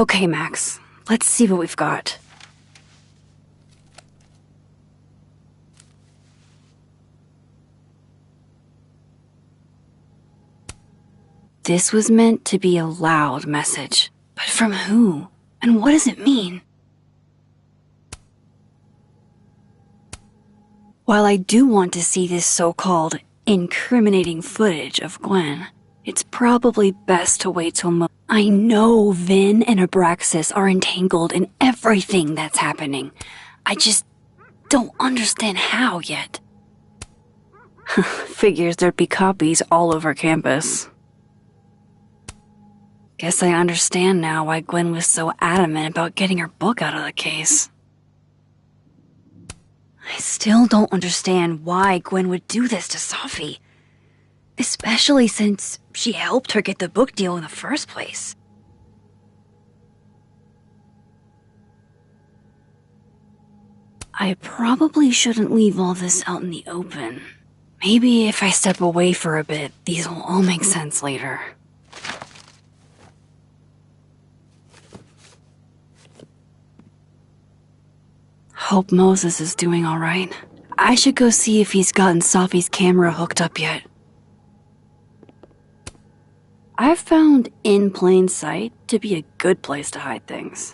Okay, Max. Let's see what we've got. This was meant to be a loud message. But from who? And what does it mean? While I do want to see this so-called incriminating footage of Gwen, it's probably best to wait till I know Vin and Abraxas are entangled in everything that's happening. I just don't understand how yet. Figures there'd be copies all over campus. Guess I understand now why Gwen was so adamant about getting her book out of the case. I still don't understand why Gwen would do this to Sophie. Especially since she helped her get the book deal in the first place. I probably shouldn't leave all this out in the open. Maybe if I step away for a bit, these will all make sense later. Hope Moses is doing alright. I should go see if he's gotten Sophie's camera hooked up yet. I've found in plain sight to be a good place to hide things.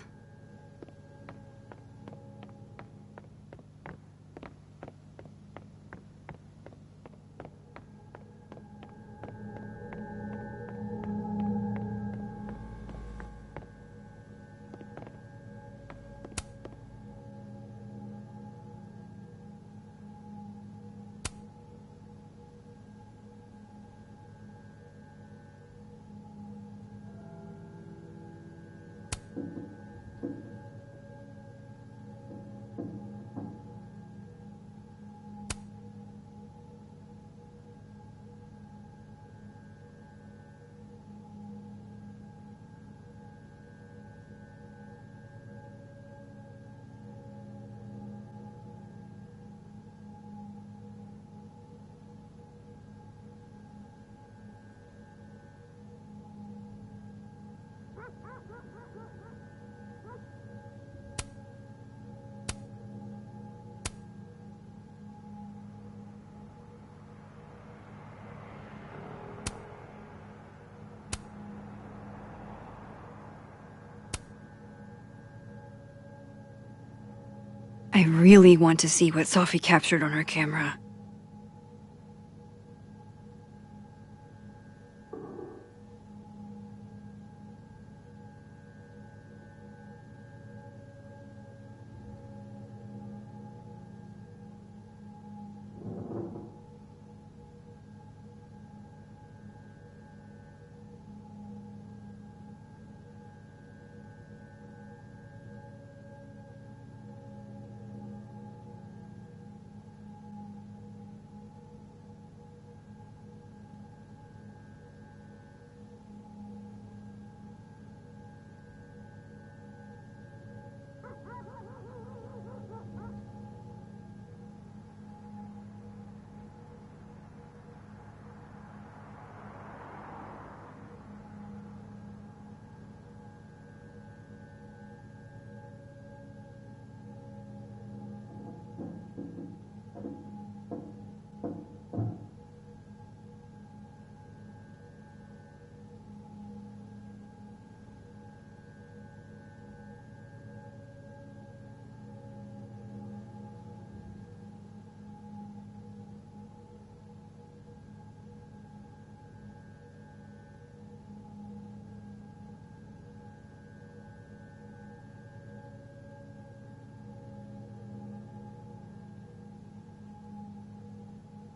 I really want to see what Sophie captured on her camera.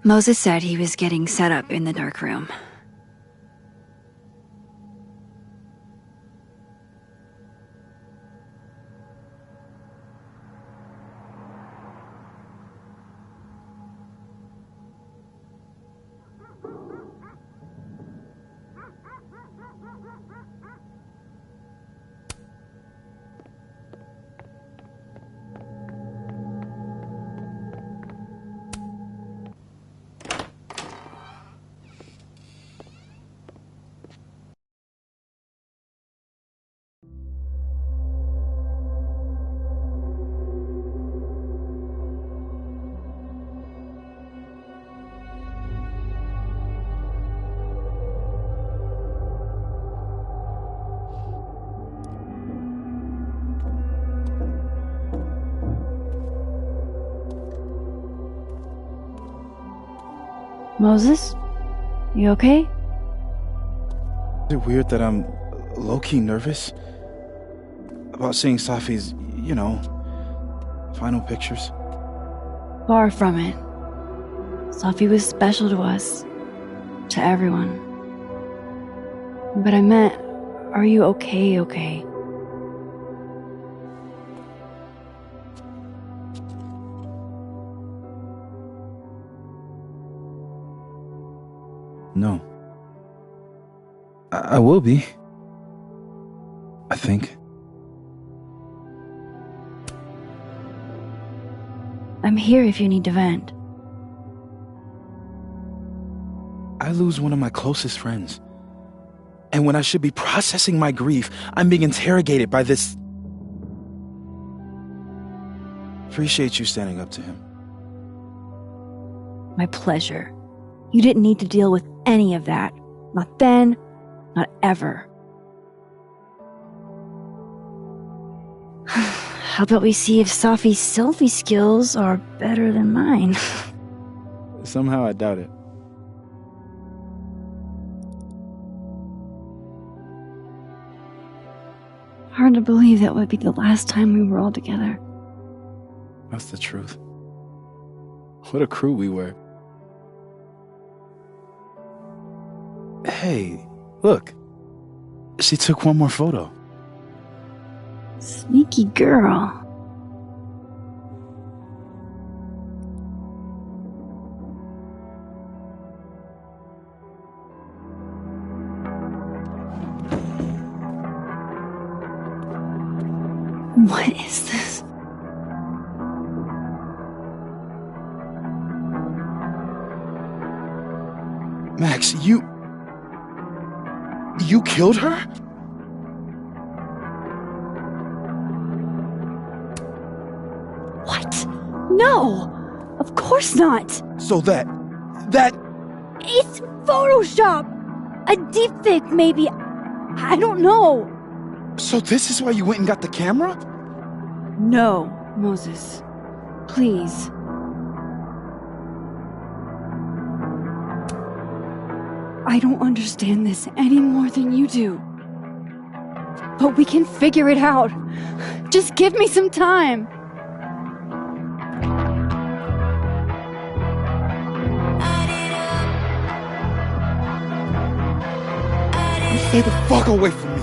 Moses said he was getting set up in the dark room. Moses? You okay? Is it weird that I'm low-key nervous about seeing Safi's, final pictures? Far from it. Safi was special to us. To everyone. But I meant, are you okay? No. I will be. I think. I'm here if you need to vent. I lose one of my closest friends. And when I should be processing my grief, I'm being interrogated by this... Appreciate you standing up to him. My pleasure. You didn't need to deal with any of that. Not then, not ever. How about we see if Safi's selfie skills are better than mine? Somehow I doubt it. Hard to believe that would be the last time we were all together. That's the truth. What a crew we were. Hey, look. She took one more photo. Sneaky girl. What is this? Max, you killed her? What? No! Of course not! So that... It's Photoshop! A deepfake, maybe. I don't know. So this is why you went and got the camera? No, Moses. Please. I don't understand this any more than you do. But we can figure it out. Just give me some time. Stay the fuck away from me.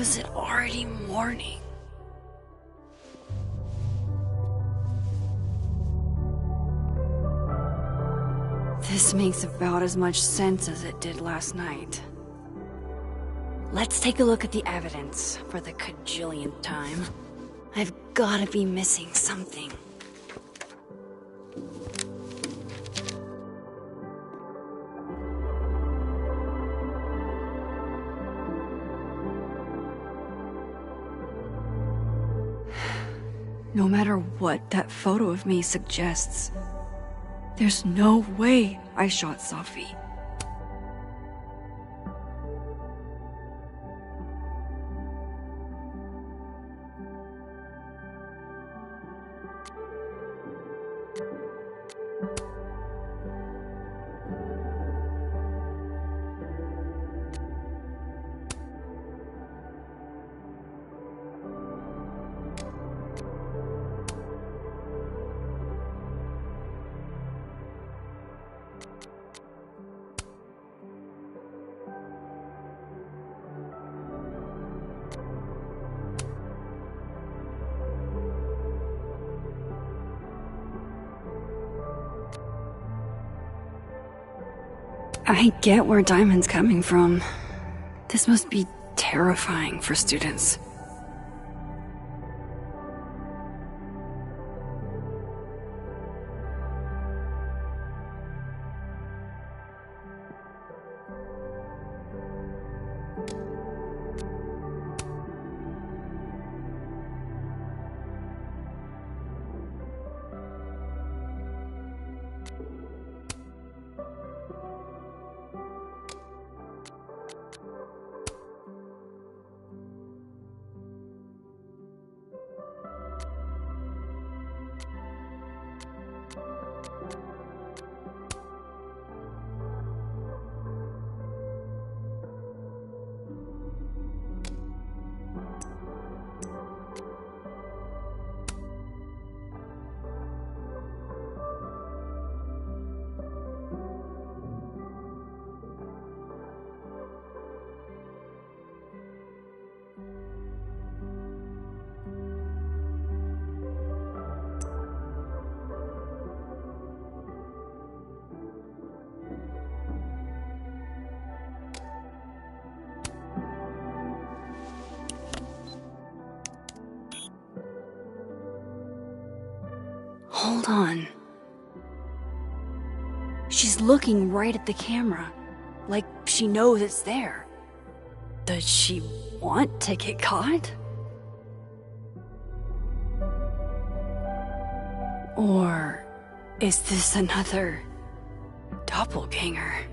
Was it already morning? This makes about as much sense as it did last night. Let's take a look at the evidence for the cajillionth time. I've gotta be missing something. No matter what that photo of me suggests, there's no way I shot Safi. I get where Diamond's coming from. This must be terrifying for students. Hold on. She's looking right at the camera, like she knows it's there. Does she want to get caught? Or is this another doppelganger?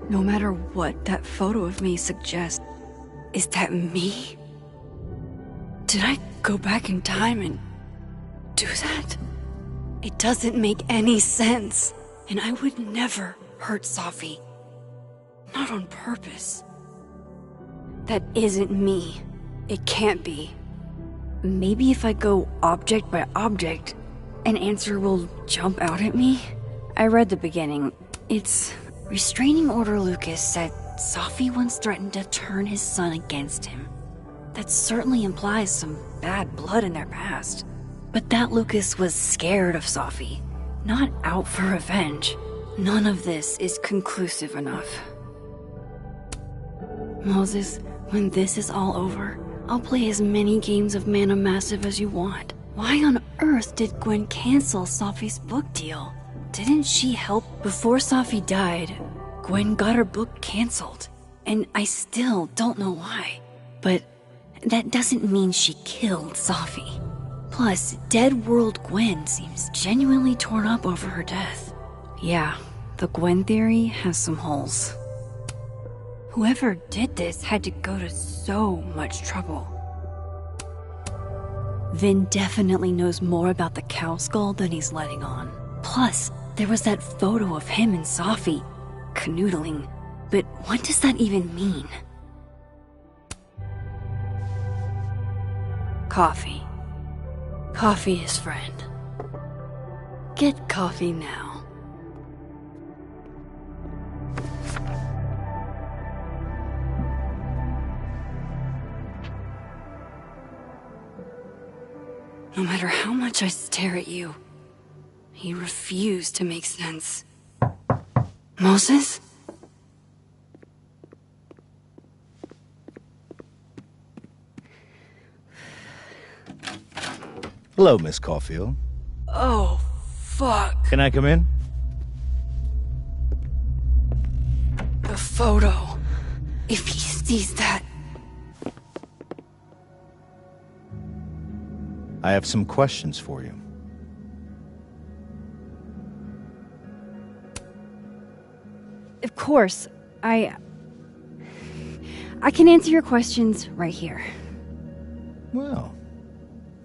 No matter what that photo of me suggests, is that me? Did I go back in time and do that? It doesn't make any sense. And I would never hurt Safi. Not on purpose. That isn't me. It can't be. Maybe if I go object by object, an answer will jump out at me? I read the beginning. It's... Restraining Order Lucas said Safi once threatened to turn his son against him. That certainly implies some bad blood in their past. But that Lucas was scared of Safi, not out for revenge. None of this is conclusive enough. Moses, when this is all over, I'll play as many games of Mana Massive as you want. Why on earth did Gwen cancel Safi's book deal? Didn't she help? Before Safi died, Gwen got her book canceled. And I still don't know why. But that doesn't mean she killed Safi. Plus, Dead World Gwen seems genuinely torn up over her death. Yeah, the Gwen theory has some holes. Whoever did this had to go to so much trouble. Vin definitely knows more about the cow skull than he's letting on. Plus, there was that photo of him and Safi canoodling. But what does that even mean? Coffee. Coffee is friend. Get coffee now. No matter how much I stare at you, you refuse to make sense. Moses? Hello, Miss Caulfield. Oh, fuck. Can I come in? The photo. If he sees that... I have some questions for you. Of course. I can answer your questions right here. Well,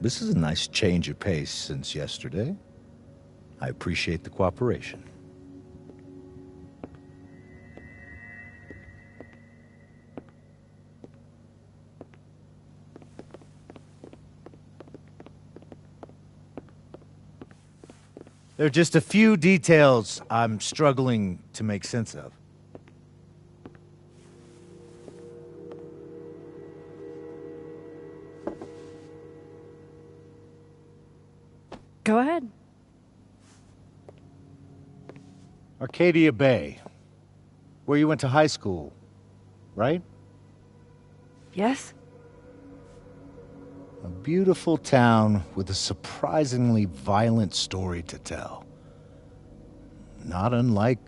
this is a nice change of pace since yesterday. I appreciate the cooperation. There are just a few details I'm struggling to make sense of. Go ahead. Arcadia Bay, where you went to high school, right? Yes? A beautiful town with a surprisingly violent story to tell. Not unlike...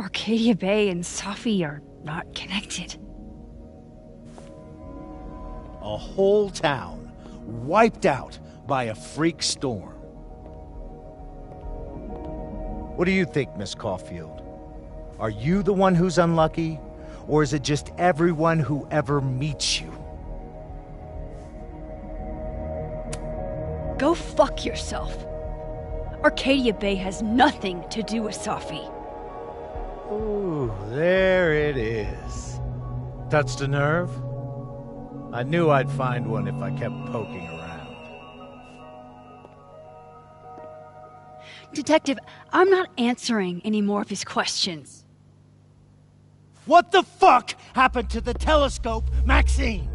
Arcadia Bay and Safi are not connected. a whole town wiped out by a freak storm. What do you think, Miss Caulfield? Are you the one who's unlucky, or is it just everyone who ever meets you? Go fuck yourself. Arcadia Bay has nothing to do with Safi. Ooh, there it is. Touched a nerve? I knew I'd find one if I kept poking around. Detective, I'm not answering any more of his questions. What the fuck happened to the telescope, Maxine?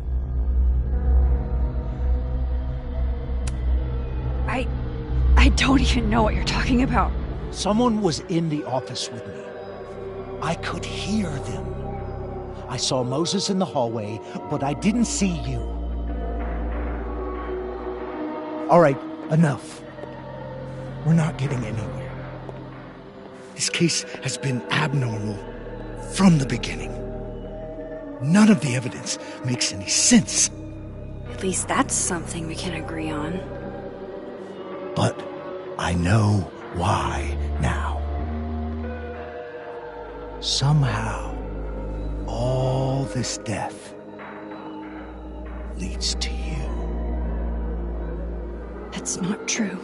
I don't even know what you're talking about. Someone was in the office with me. I could hear them. I saw Moses in the hallway, but I didn't see you. All right, enough. We're not getting anywhere. This case has been abnormal from the beginning. None of the evidence makes any sense. At least that's something we can agree on. But I know why now. Somehow, all this death leads to you. That's not true.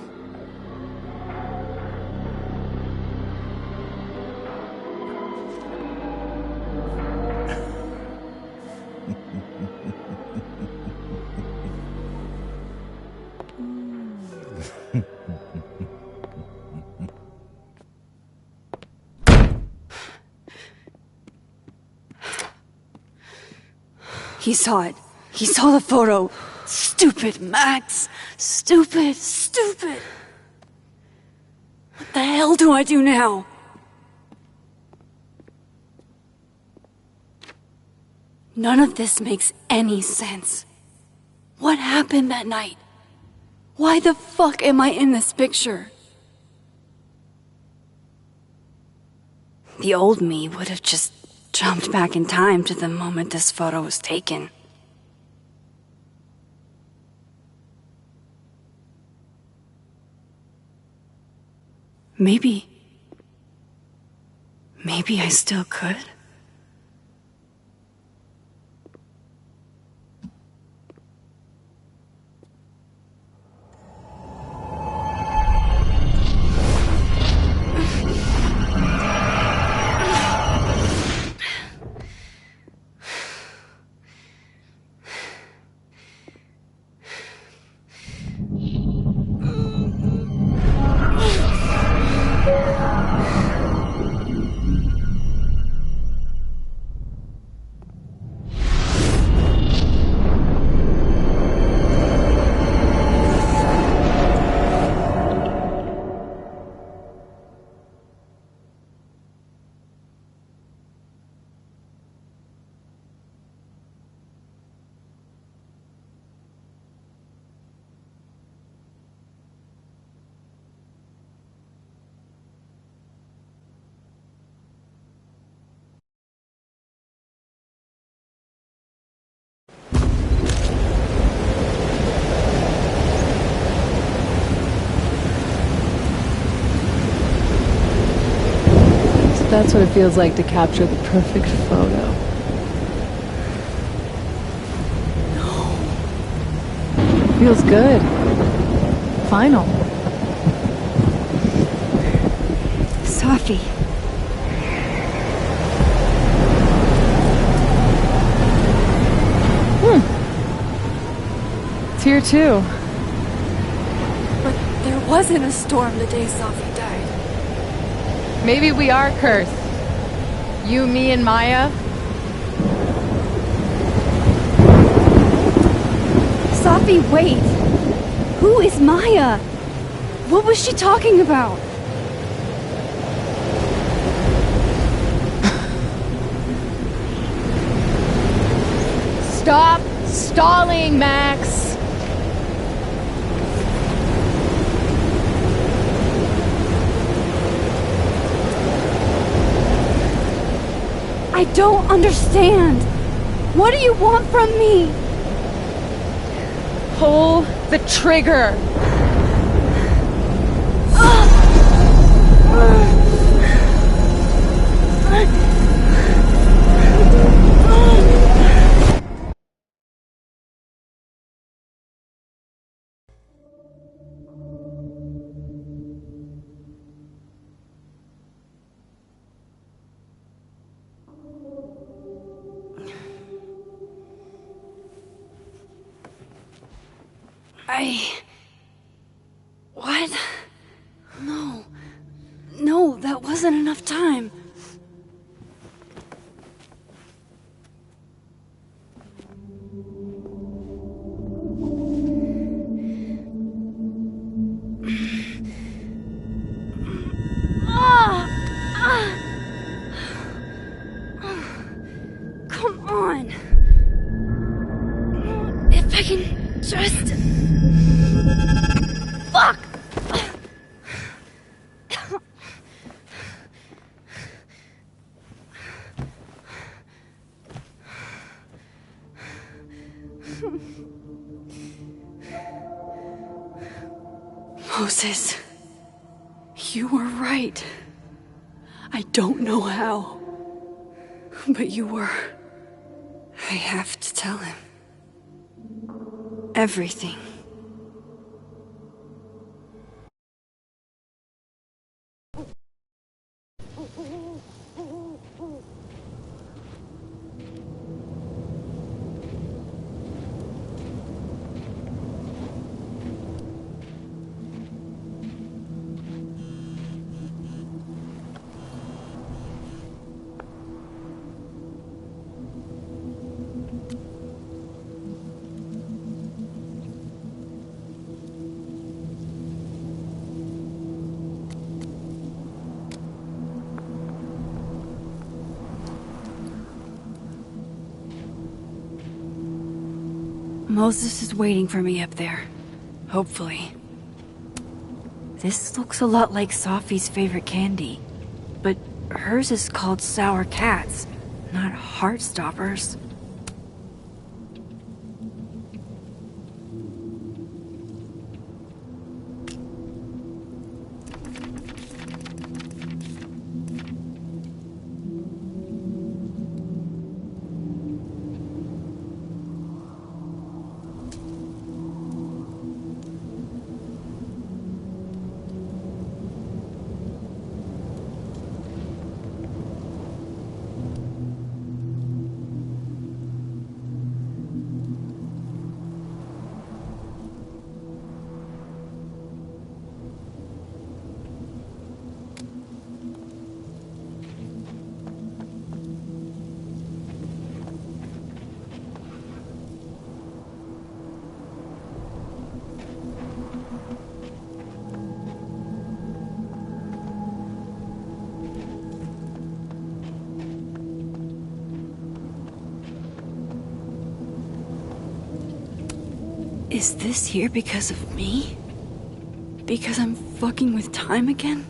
He saw it. He saw the photo. Stupid, Max. Stupid, stupid. What the hell do I do now? None of this makes any sense. What happened that night? Why the fuck am I in this picture? The old me would have just jumped back in time to the moment this photo was taken. Maybe I still could. That's what it feels like to capture the perfect photo. No. Feels good. Final. Safi. It's here too. But there wasn't a storm the day Safi died. Maybe we are cursed. You, me, and Maya. Safi, wait! Who is Maya? What was she talking about? Stop stalling, Max! I don't understand. What do you want from me? Pull the trigger! What? No. No, that wasn't enough time. Come on. If I can just... Fuck! Moses, you were right. I don't know how, but you were. I have to tell him. Everything. Moses is waiting for me up there. Hopefully. This looks a lot like Safi's favorite candy. But hers is called Sour Cats, not Heartstoppers. Is this here because of me? Because I'm fucking with time again?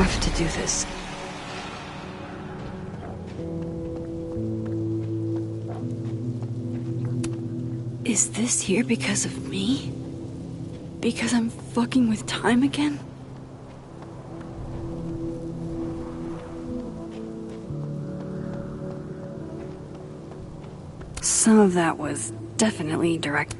have to do this. Is this here because of me? Because I'm fucking with time again? Some of that was definitely direct.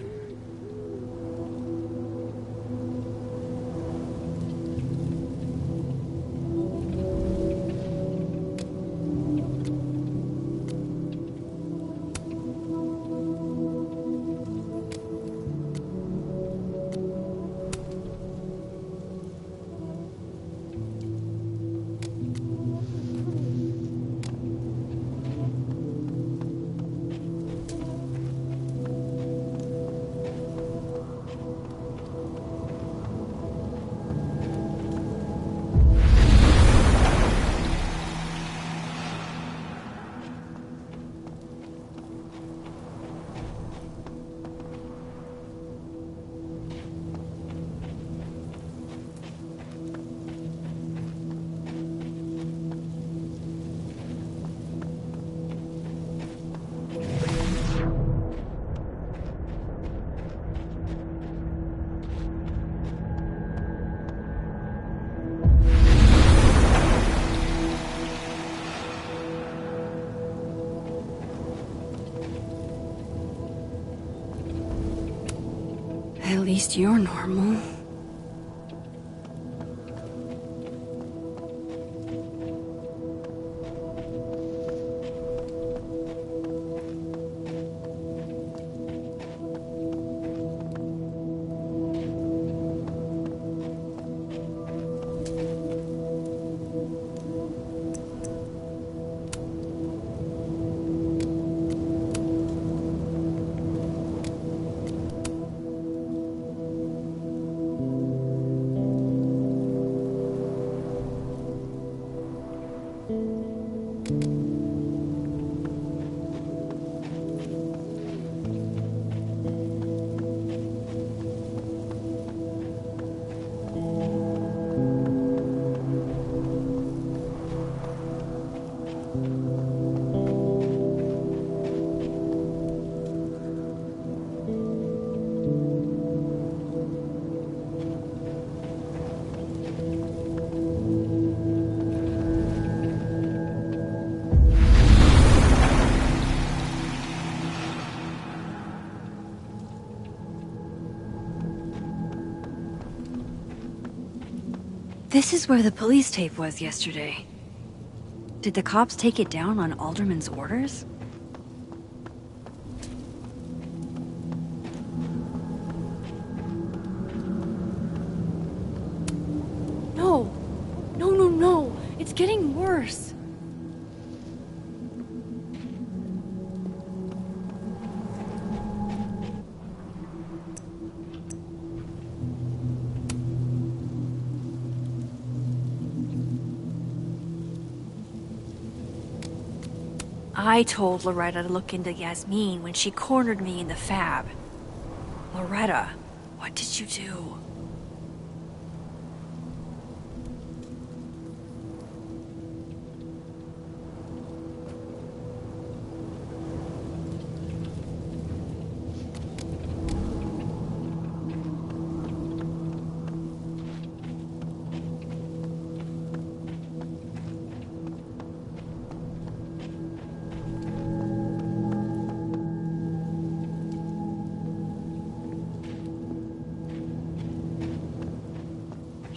At least you're normal. This is where the police tape was yesterday. Did the cops take it down on Alderman's orders? No! No, no, no! It's getting worse! I told Loretta to look into Yasmin when she cornered me in the fab. Loretta, what did you do?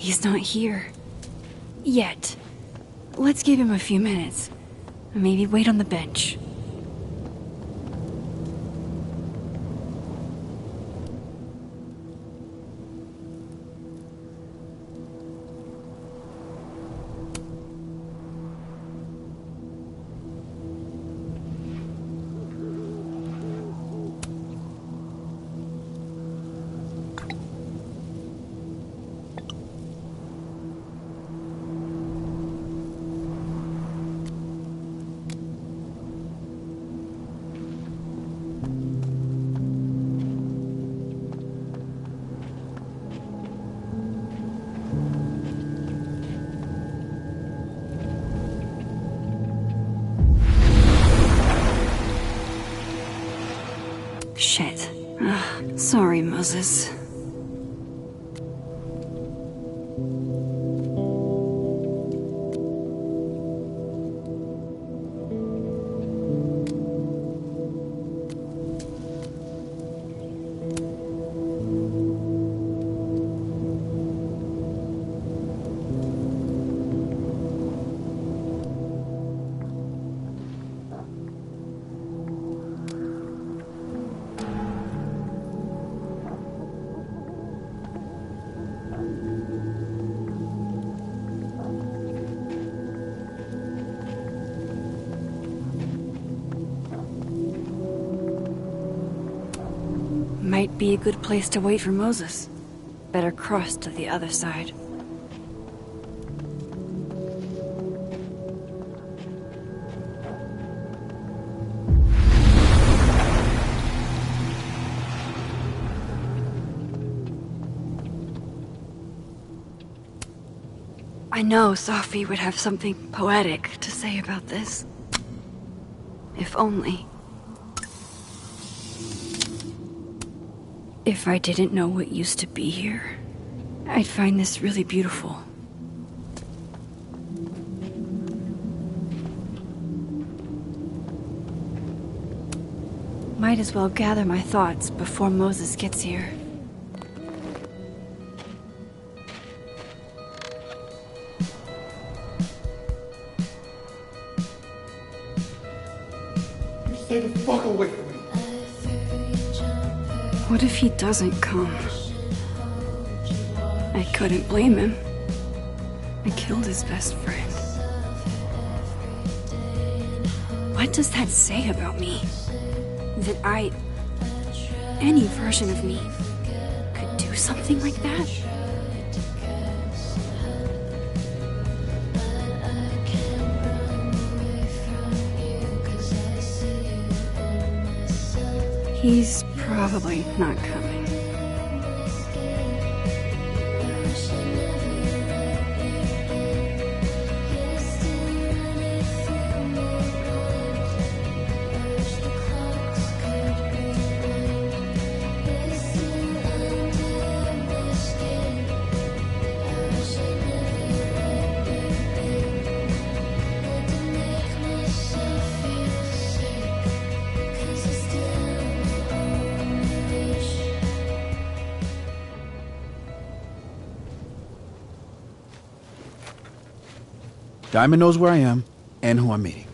He's not here. Yet. Let's give him a few minutes. Maybe wait on the bench. Sorry, Moses. Might be a good place to wait for Moses. Better cross to the other side. I know Safi would have something poetic to say about this. If only. If I didn't know what used to be here, I'd find this really beautiful. Might as well gather my thoughts before Moses gets here. Stay the fuck away from me. What if he doesn't come? I couldn't blame him. I killed his best friend. What does that say about me? That any version of me, could do something like that? He's probably not coming. Diamond knows where I am and who I'm meeting.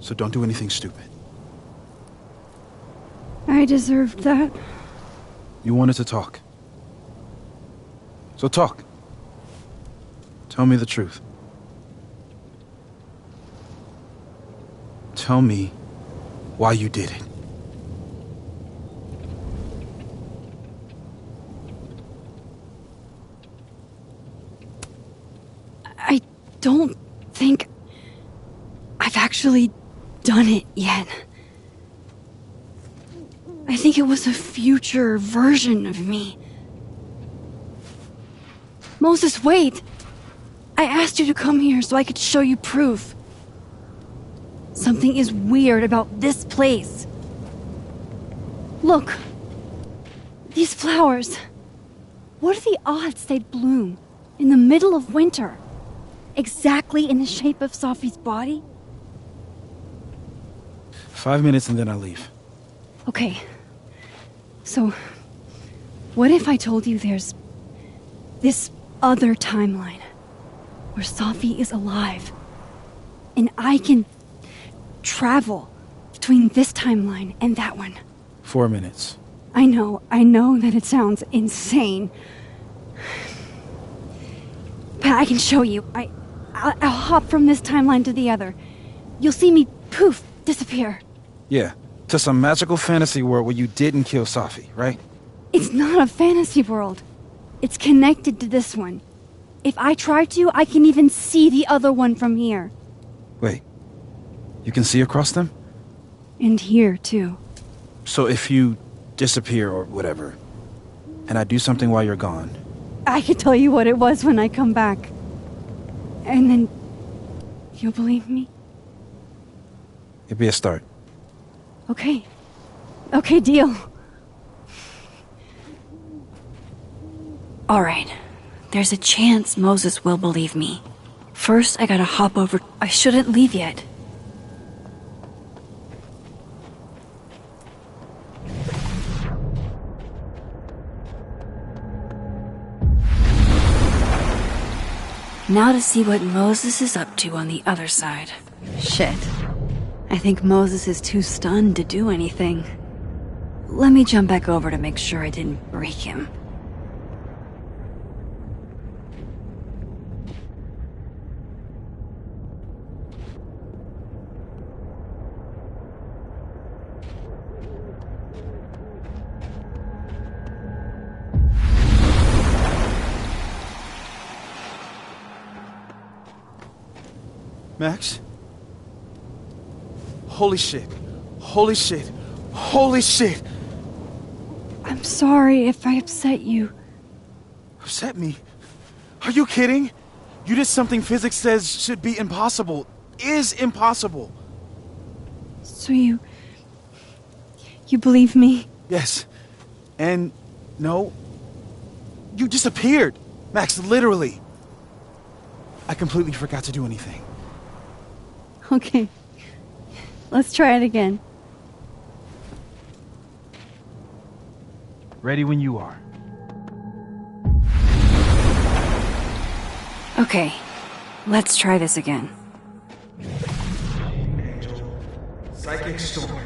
So don't do anything stupid. I deserved that. You wanted to talk. So talk. Tell me the truth. Tell me why you did it. I don't think I've actually done it yet. I think it was a future version of me. Moses, wait! I asked you to come here so I could show you proof. Something is weird about this place. Look. These flowers. What are the odds they'd bloom in the middle of winter? Exactly in the shape of Safi's body? 5 minutes and then I'll leave. Okay. So, what if I told you there's this other timeline where Safi is alive and I can travel between this timeline and that one? 4 minutes. I know that it sounds insane. But I can show you. I'll hop from this timeline to the other. You'll see me, poof, disappear. Yeah, to some magical fantasy world where you didn't kill Safi, right? It's not a fantasy world. It's connected to this one. If I try to, I can even see the other one from here. Wait, you can see across them? And here, too. So if you disappear or whatever, and I do something while you're gone... I can tell you what it was when I come back. And then... you'll believe me? It'd be a start. Okay. Okay, deal. Alright, there's a chance Moses will believe me. First, I gotta hop over. I shouldn't leave yet. Now to see what Moses is up to on the other side. Shit. I think Moses is too stunned to do anything. Let me jump back over to make sure I didn't break him. Max? Holy shit. Holy shit. Holy shit! I'm sorry if I upset you. Upset me? Are you kidding? You did something physics says should be impossible. Is impossible. So you believe me? Yes. And no. You disappeared. Max, literally. I completely forgot to do anything. Okay. Let's try it again. Ready when you are. Okay. Let's try this again. Psychic storm.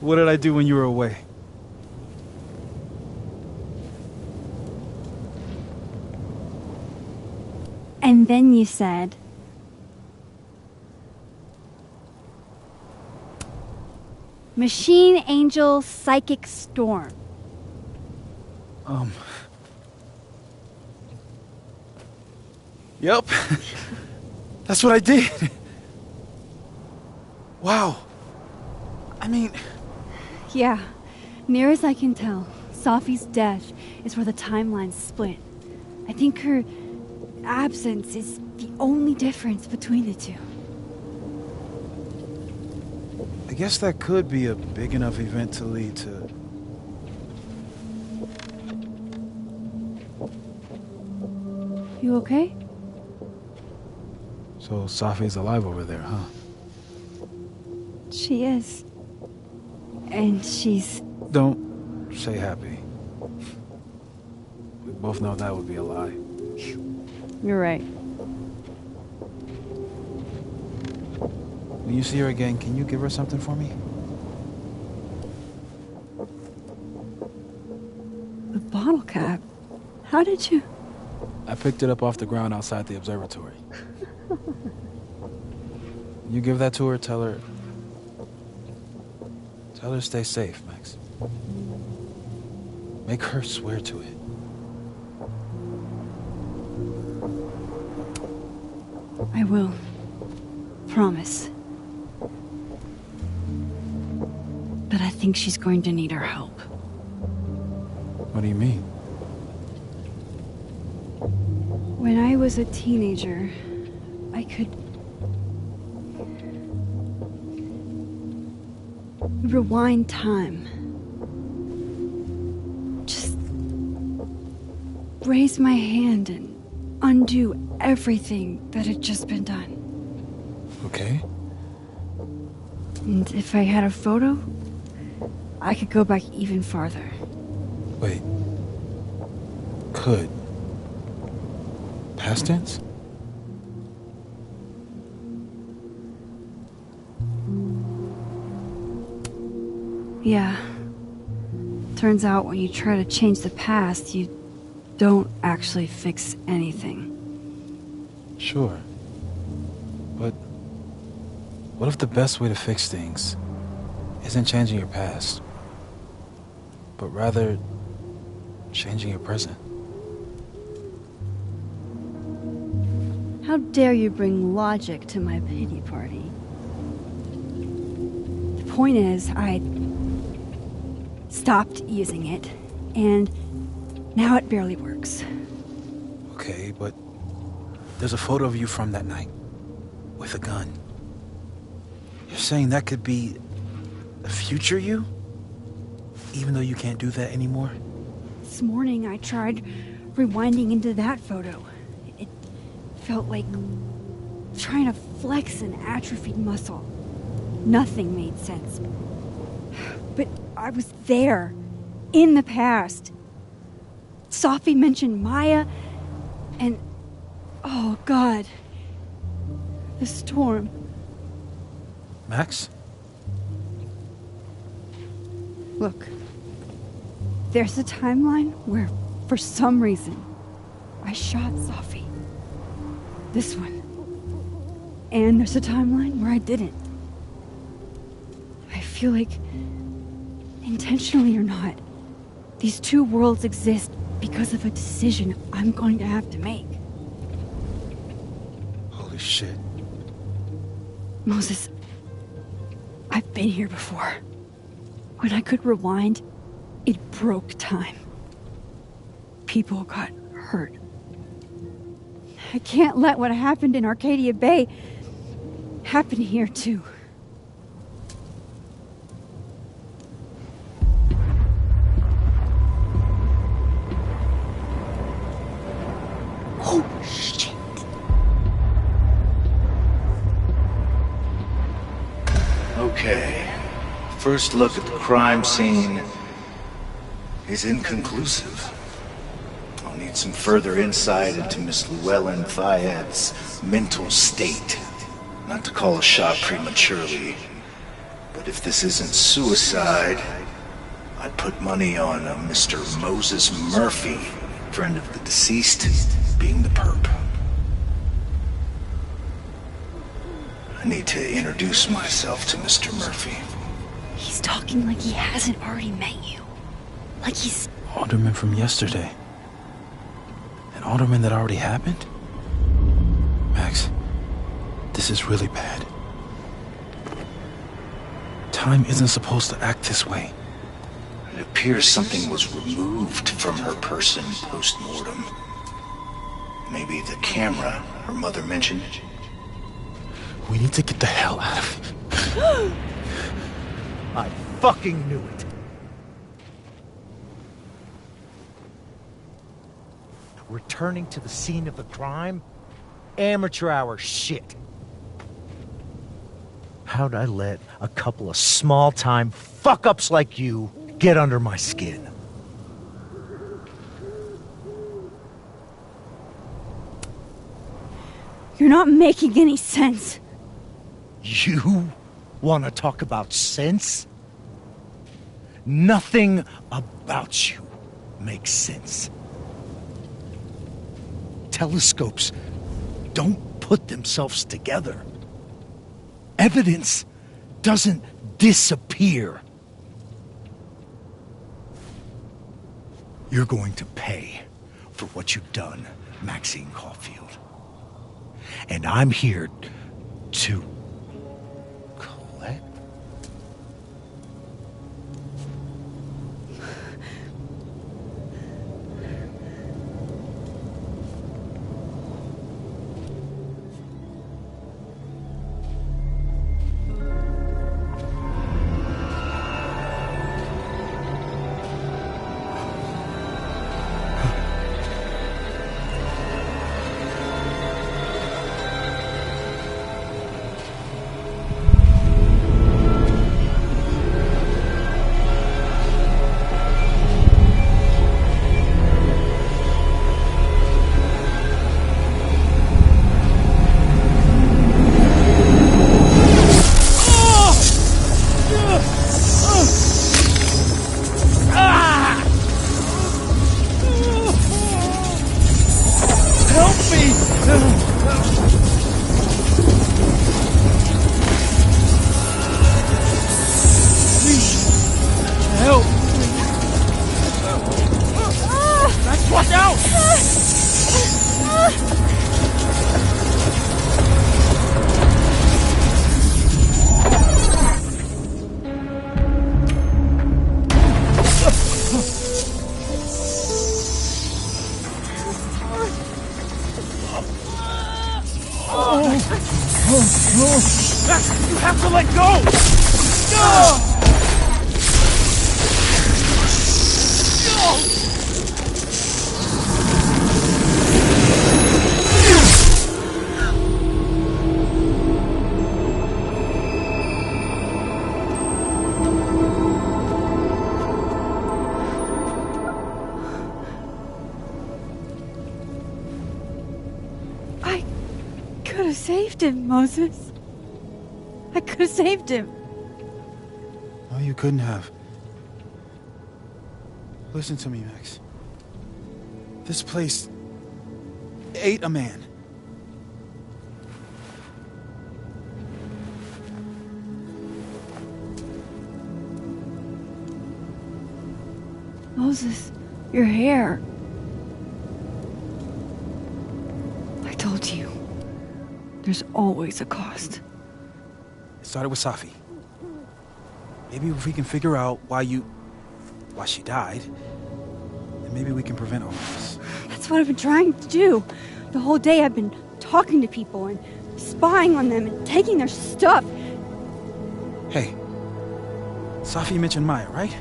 What did I do when you were away? And then you said... Machine Angel Psychic Storm. Yep. That's what I did. Wow. I mean... Yeah. Near as I can tell, Safi's death is where the timelines split. I think her absence is the only difference between the two. I guess that could be a big enough event to lead to... You okay? So Safi's alive over there, huh? She is. And she's... Don't say happy. We both know that would be a lie. You're right. When you see her again, can you give her something for me? The bottle cap? How did you... I picked it up off the ground outside the observatory. You give that to her, tell her stay safe, Max. Make her swear to it. I will. Promise. But I think she's going to need our help. What do you mean? When I was a teenager, I could... rewind time. Just... raise my hand and undo everything that had just been done. Okay. And if I had a photo, I could go back even farther. Wait. Could. Past tense? Yeah. Turns out when you try to change the past, you don't actually fix anything. Sure. But what if the best way to fix things isn't changing your past, but rather changing your present? How dare you bring logic to my pity party? The point is, I stopped using it, and now it barely works. Okay, but there's a photo of you from that night with a gun. You're saying that could be a future you? Even though you can't do that anymore? This morning I tried rewinding into that photo. It felt like trying to flex an atrophied muscle. Nothing made sense. But I was there, in the past. Sophie mentioned Maya, and oh God, the storm. Max? Look, there's a timeline where, for some reason, I shot Sophie. This one. And there's a timeline where I didn't. I feel like, intentionally or not, these two worlds exist because of a decision I'm going to have to make. Holy shit. Moses, I've been here before. When I could rewind, it broke time. People got hurt. I can't let what happened in Arcadia Bay happen here too. Oh, shit. Okay. First look at the crime scene is inconclusive. I'll need some further insight into Miss Llewellyn Fayette's mental state. Not to call a shot prematurely, but if this isn't suicide, I'd put money on a Mr. Moses Murphy, friend of the deceased, being the perp. I need to introduce myself to Mr. Murphy. He's talking like he hasn't already met you. Like he's... Alderman from yesterday. An alderman that already happened? Max, this is really bad. Time isn't supposed to act this way. It appears something was removed from her person post-mortem. Maybe the camera her mother mentioned. We need to get the hell out of here. I fucking knew it. Returning to the scene of the crime? Amateur hour shit. How'd I let a couple of small-time fuck-ups like you get under my skin? You're not making any sense. You want to talk about sense? Nothing about you makes sense. Telescopes don't put themselves together. Evidence doesn't disappear. You're going to pay for what you've done, Maxine Caulfield. And I'm here to collect. Max, you have to let go! No! I could have saved him, Moses. I could have saved him. No, you couldn't have. Listen to me, Max. This place ate a man. Moses, your hair. I told you. There's always a cost. It started with Safi. Maybe if we can figure out why she died, then maybe we can prevent all this. That's what I've been trying to do. The whole day I've been talking to people and spying on them and taking their stuff. Hey, Safi mentioned Maya, right?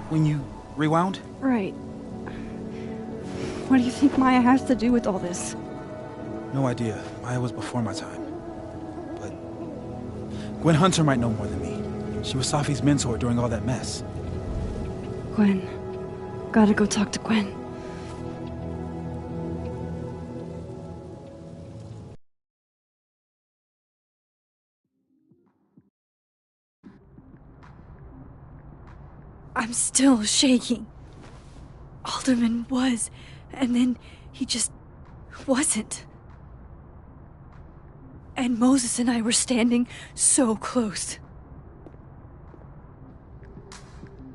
When you rewound? Right. What do you think Maya has to do with all this? No idea. Maya was before my time. But Gwen Hunter might know more than me. She was Safi's mentor during all that mess. Gwen. Gotta go talk to Gwen. I'm still shaking. Alderman was, and then he just wasn't. And Moses and I were standing so close.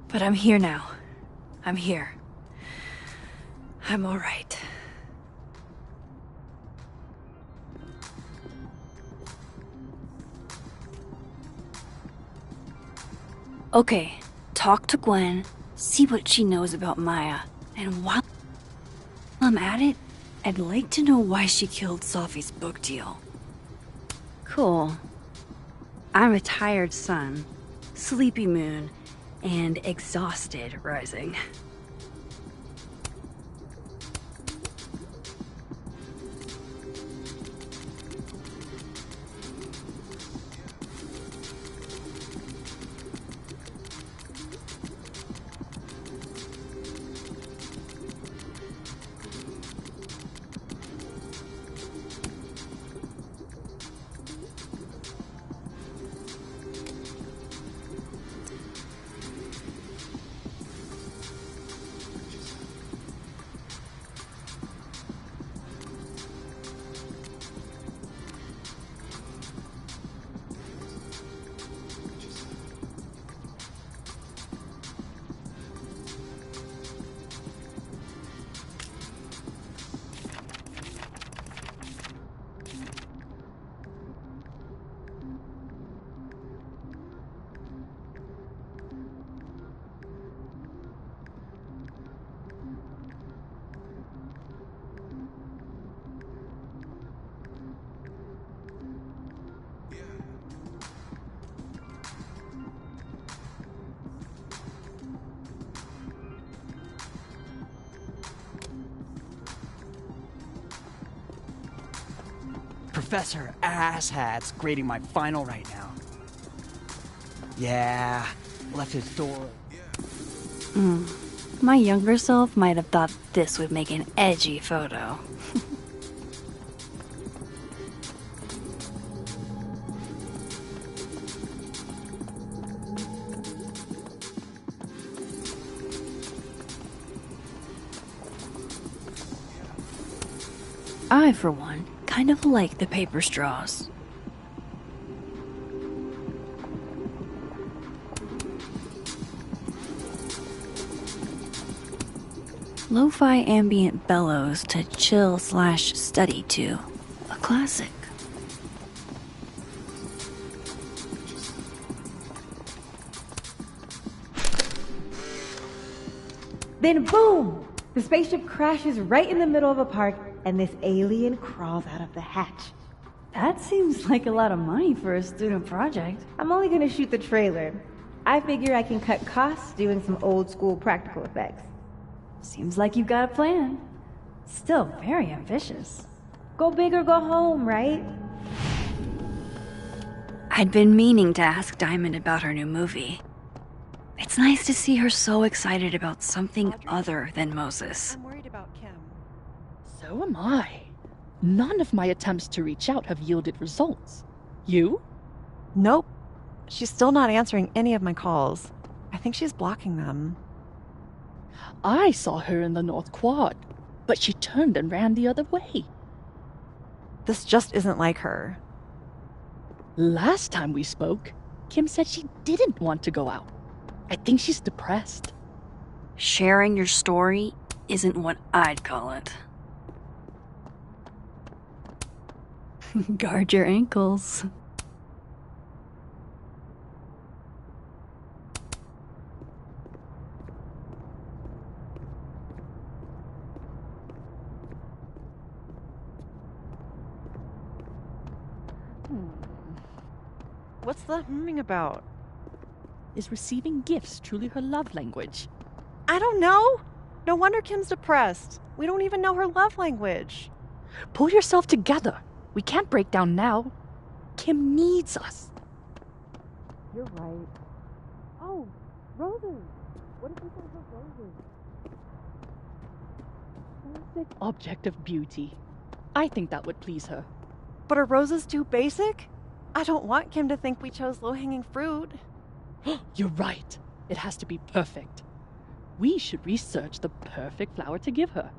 But I'm here now. I'm here. I'm all right. Okay, talk to Gwen, see what she knows about Maya, and while I'm at it, I'd like to know why she killed Safi's book deal. Cool. I'm a tired sun, sleepy moon, and exhausted rising. Professor Asshat's grading my final right now. Yeah, left his door. My younger self might have thought this would make an edgy photo. I, for one, kind of like the paper straws. Lo-fi ambient bellows to chill/study to. A classic. Then boom! The spaceship crashes right in the middle of a park, and this alien crawls out of the hatch. That seems like a lot of money for a student project. I'm only gonna shoot the trailer. I figure I can cut costs doing some old school practical effects. Seems like you've got a plan. Still very ambitious. Go big or go home, right? I'd been meaning to ask Diamond about her new movie. It's nice to see her so excited about something other than Moses. I'm worried about Kim. So am I. None of my attempts to reach out have yielded results. You? Nope. She's still not answering any of my calls. I think she's blocking them. I saw her in the North Quad, but she turned and ran the other way. This just isn't like her. Last time we spoke, Kim said she didn't want to go out. I think she's depressed. Sharing your story isn't what I'd call it. Guard your ankles. What's the humming about? Is receiving gifts truly her love language? I don't know. No wonder Kim's depressed. We don't even know her love language. Pull yourself together. We can't break down now. Kim needs us. You're right. Oh, roses. What if we send her roses? Basic object of beauty. I think that would please her. But are roses too basic? I don't want Kim to think we chose low-hanging fruit. You're right. It has to be perfect. We should research the perfect flower to give her.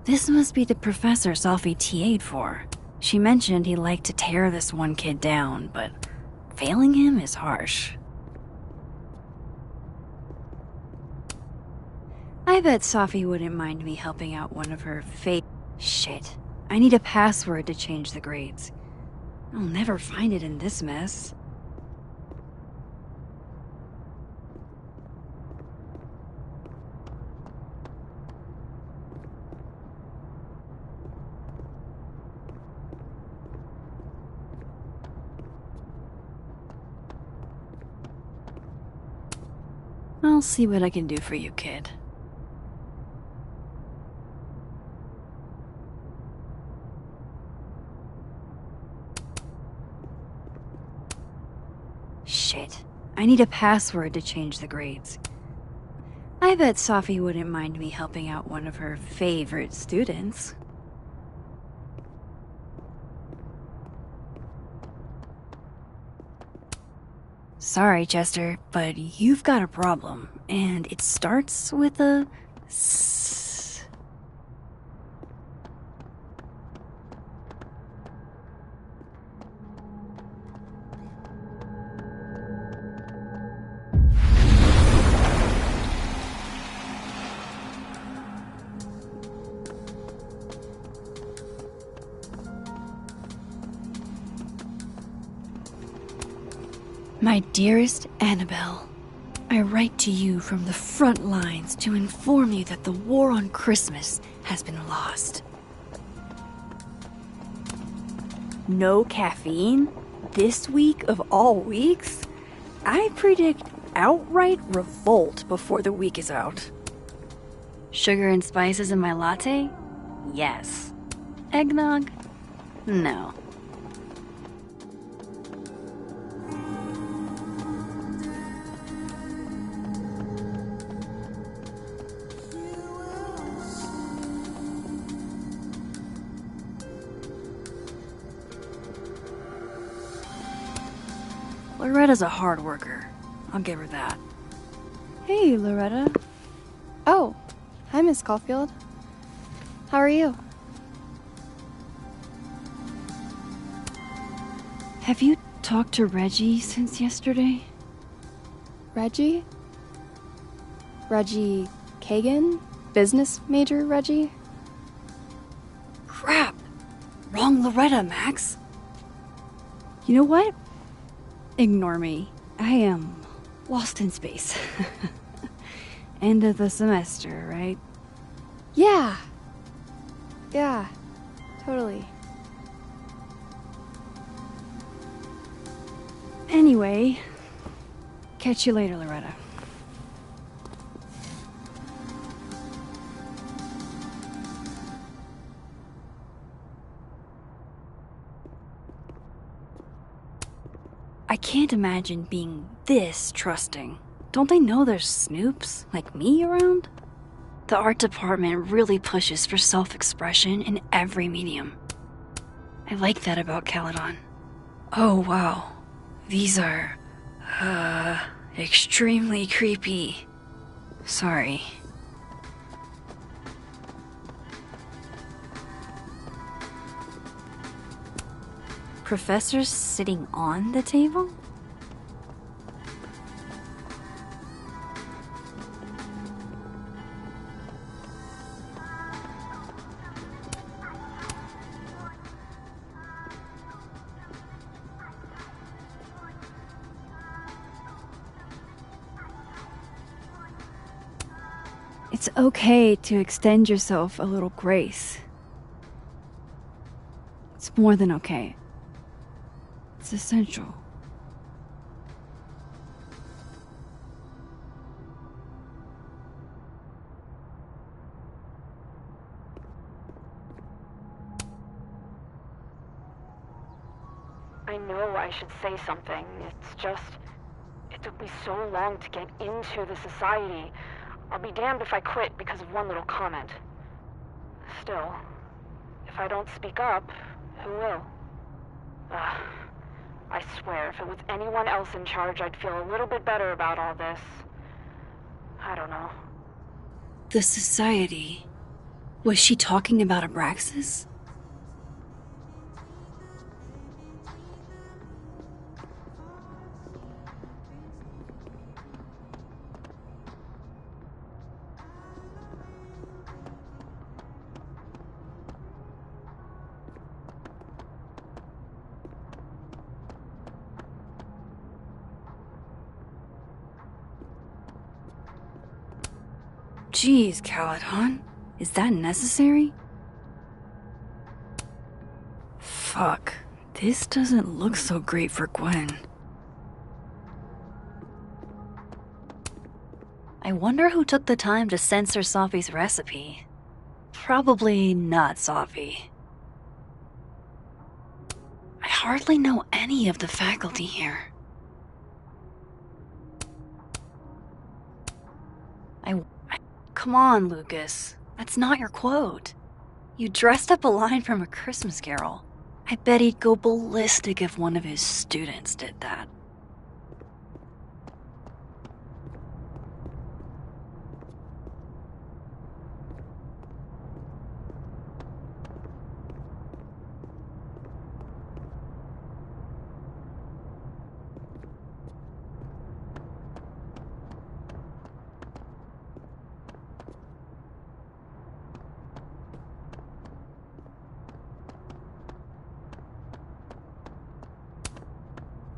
This must be the professor Sophie TA'd for. She mentioned he liked to tear this one kid down, but failing him is harsh. I bet Sophie wouldn't mind me helping out one of her Shit. I need a password to change the grades. I'll never find it in this mess. I'll see what I can do for you, kid. Shit. I need a password to change the grades. I bet Sophie wouldn't mind me helping out one of her favorite students. Sorry, Chester, but you've got a problem, and it starts with a S. My dearest Annabelle, I write to you from the front lines to inform you that the war on Christmas has been lost. No caffeine? This week of all weeks? I predict outright revolt before the week is out. Sugar and spices in my latte? Yes. Eggnog? No. Loretta's a hard worker. I'll give her that. Hey, Loretta. Oh, hi, Miss Caulfield. How are you? Have you talked to Reggie since yesterday? Reggie? Reggie Kagan? Business major Reggie? Crap! Wrong Loretta, Max. You know what? Ignore me. I am lost in space. End of the semester, right? Yeah. Yeah, totally. Anyway, catch you later, Loretta. I can't imagine being this trusting. Don't they know there's snoops like me around? The art department really pushes for self-expression in every medium. I like that about Caledon. Oh wow, these are, extremely creepy. Sorry. Professor's sitting on the table? It's okay to extend yourself a little grace. It's more than okay. It's essential. I know I should say something. It's just... it took me so long to get into the society. I'll be damned if I quit because of one little comment. Still, if I don't speak up, who will? I swear, if it was anyone else in charge, I'd feel a little bit better about all this. I don't know. The society. Was she talking about Abraxas? Jeez, Caledon. Is that necessary? Fuck. This doesn't look so great for Gwen. I wonder who took the time to censor Safi's recipe. Probably not Safi. I hardly know any of the faculty here. Come on, Lucas. That's not your quote. You dressed up a line from A Christmas Carol. I bet he'd go ballistic if one of his students did that.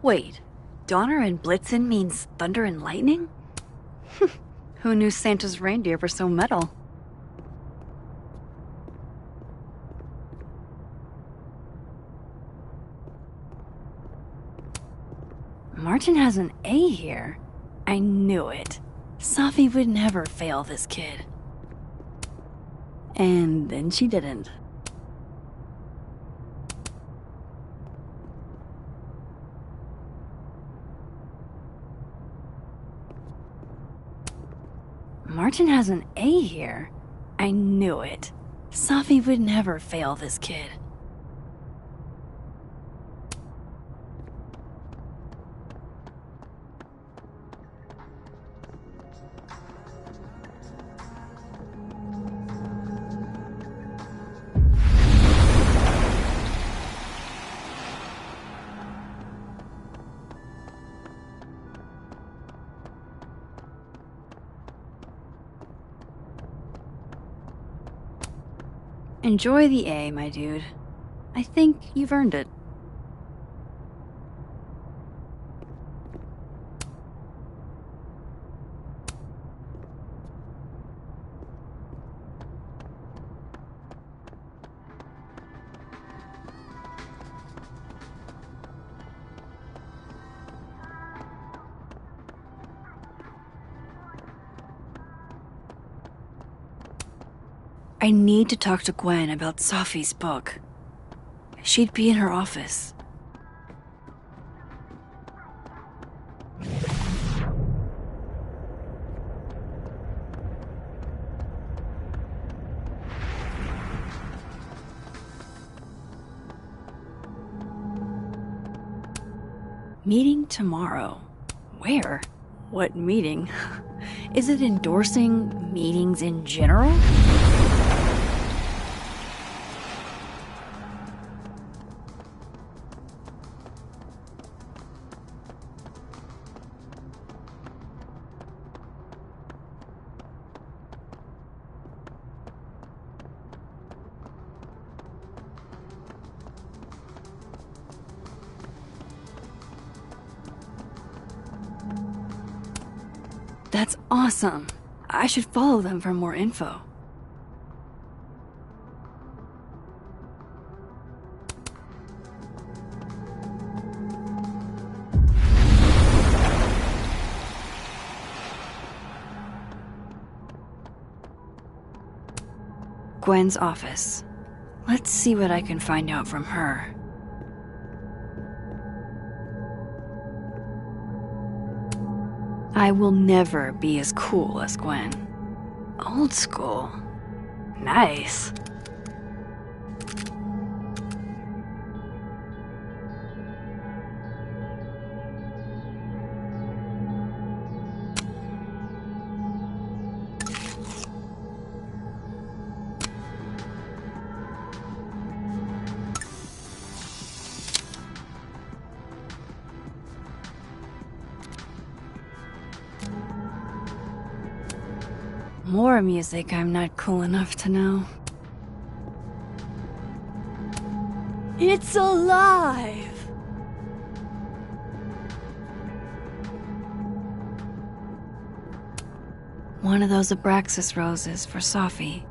Wait, Donner and Blitzen means thunder and lightning? Who knew Santa's reindeer were so metal? Martin has an A here. I knew it. Safi would never fail this kid. And then she didn't. Martin has an A here. I knew it. Safi would never fail this kid. Enjoy the A, my dude. I think you've earned it. I need to talk to Gwen about Sophie's book. She'd be in her office. Meeting tomorrow. Where? What meeting? Is it endorsing meetings in general? That's awesome. I should follow them for more info. Gwen's office. Let's see what I can find out from her. I will never be as cool as Gwen. Old school. Nice. More music I'm not cool enough to know. It's alive! One of those Abraxas roses for Sophie.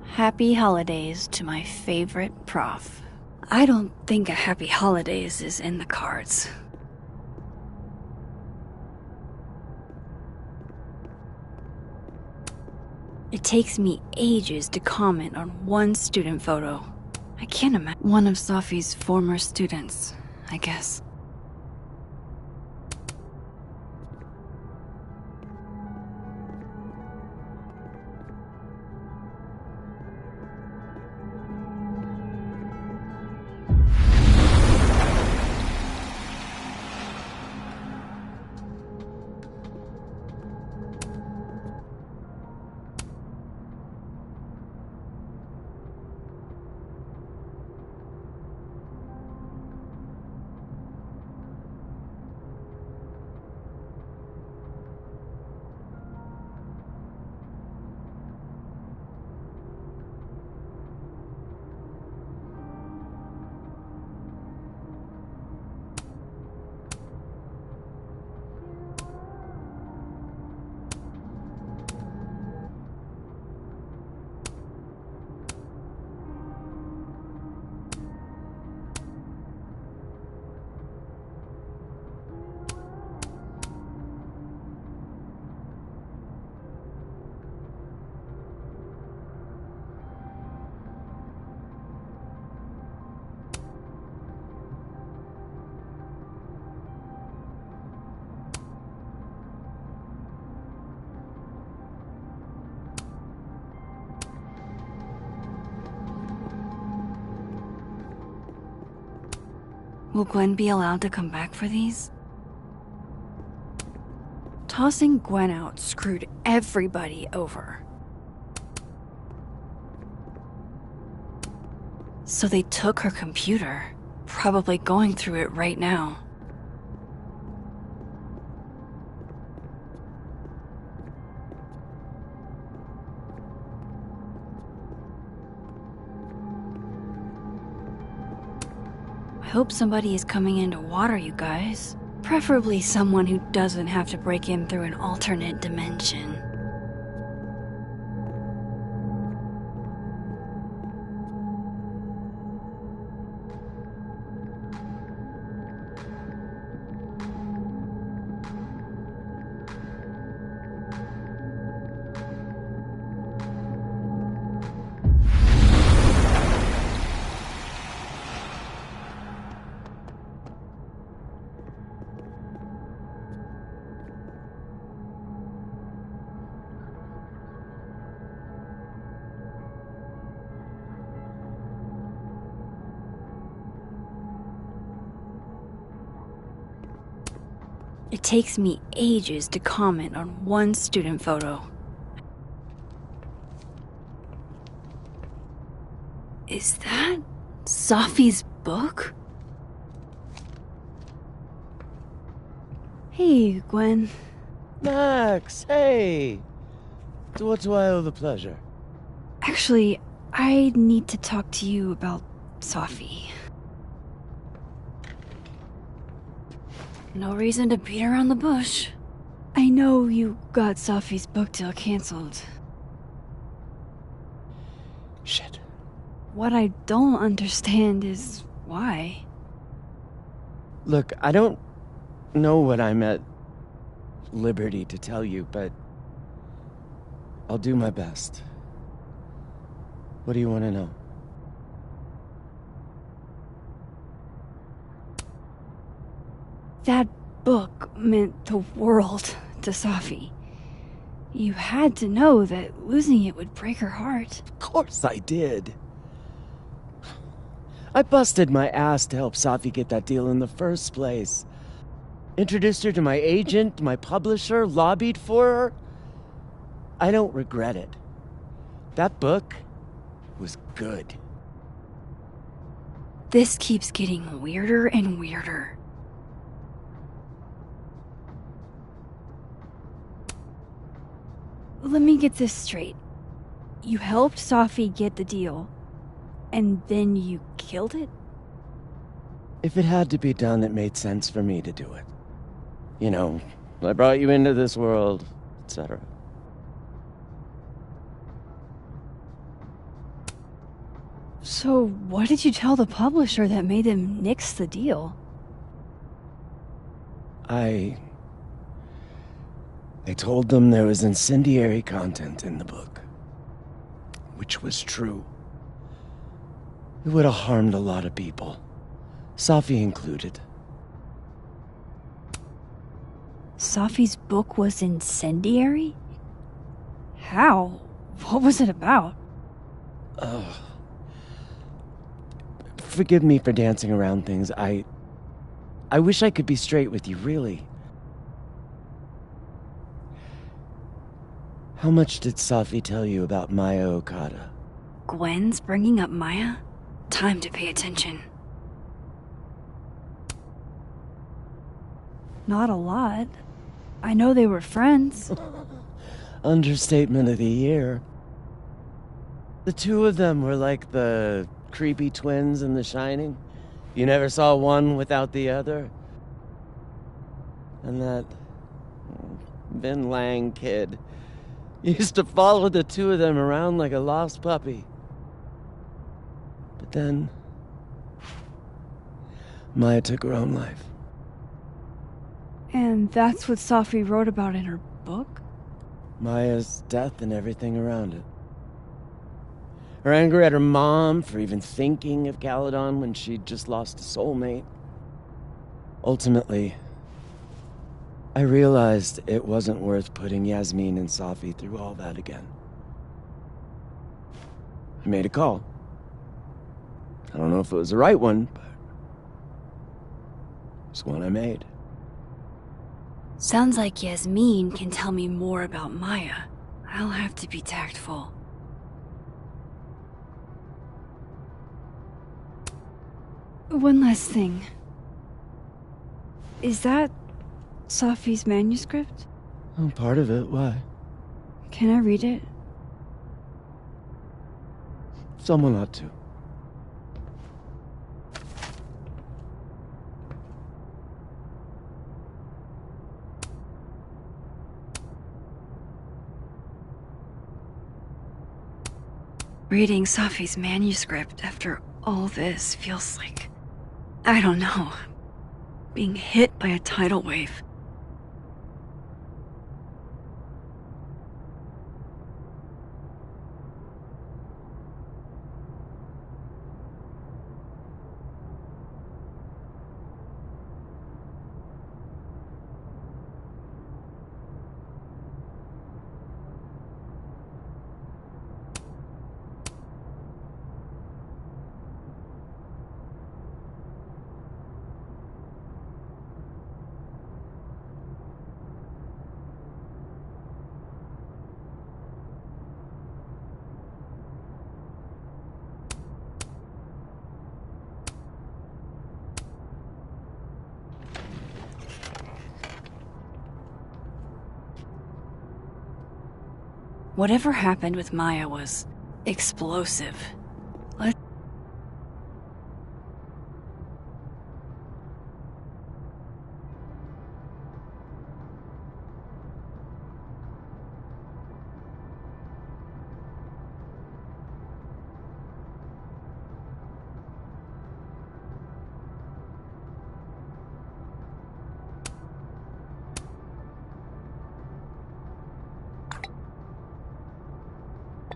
Happy holidays to my favorite prof. I don't think a happy holidays is in the cards. It takes me ages to comment on one student photo. I can't imagine. One of Sophie's former students, I guess. Will Gwen be allowed to come back for these? Tossing Gwen out screwed everybody over. So they took her computer, probably going through it right now. I hope somebody is coming in to water you guys. Preferably someone who doesn't have to break in through an alternate dimension. It takes me ages to comment on one student photo. Is that Safi's book? Hey, Gwen. Max, hey! To what do I owe the pleasure? Actually, I need to talk to you about Safi. No reason to beat around the bush. I know you got Safi's book deal canceled. Shit. What I don't understand is why. Look, I don't know what I'm at liberty to tell you, but I'll do my best. What do you want to know? That book meant the world to Safi. You had to know that losing it would break her heart. Of course I did. I busted my ass to help Safi get that deal in the first place. Introduced her to my agent, my publisher, lobbied for her. I don't regret it. That book was good. This keeps getting weirder and weirder. Let me get this straight. You helped Safi get the deal, and then you killed it? If it had to be done, it made sense for me to do it. You know, I brought you into this world, etc. So, what did you tell the publisher that made them nix the deal? I told them there was incendiary content in the book, which was true. It would have harmed a lot of people, Safi included. Safi's book was incendiary? How? What was it about? Forgive me for dancing around things. I wish I could be straight with you, really. How much did Safi tell you about Maya Okada? Gwen's bringing up Maya? Time to pay attention. Not a lot. I know they were friends. Understatement of the year. The two of them were like the creepy twins in The Shining. You never saw one without the other. And that Vin Lang kid used to follow the two of them around like a lost puppy. But then Maya took her own life. And that's what Safi wrote about in her book? Maya's death and everything around it. Her anger at her mom for even thinking of Caledon when she'd just lost a soulmate. Ultimately, I realized it wasn't worth putting Yasmin and Safi through all that again. I made a call. I don't know if it was the right one, but it's one I made. Sounds like Yasmin can tell me more about Maya. I'll have to be tactful. One last thing. Is that Safi's manuscript? Oh, part of it. Why? Can I read it? Someone ought to. Reading Safi's manuscript after all this feels like, I don't know, being hit by a tidal wave. Whatever happened with Maya was explosive.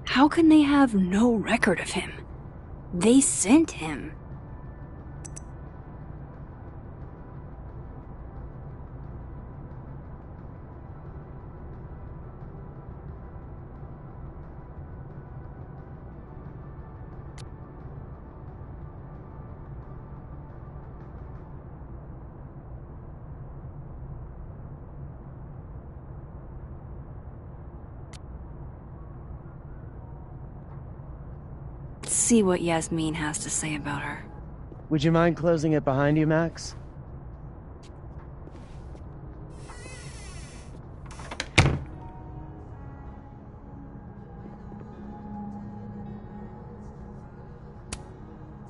How can they have no record of him? They sent him. Let's see what Yasmin has to say about her. Would you mind closing it behind you, Max?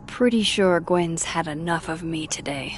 Pretty sure Gwen's had enough of me today.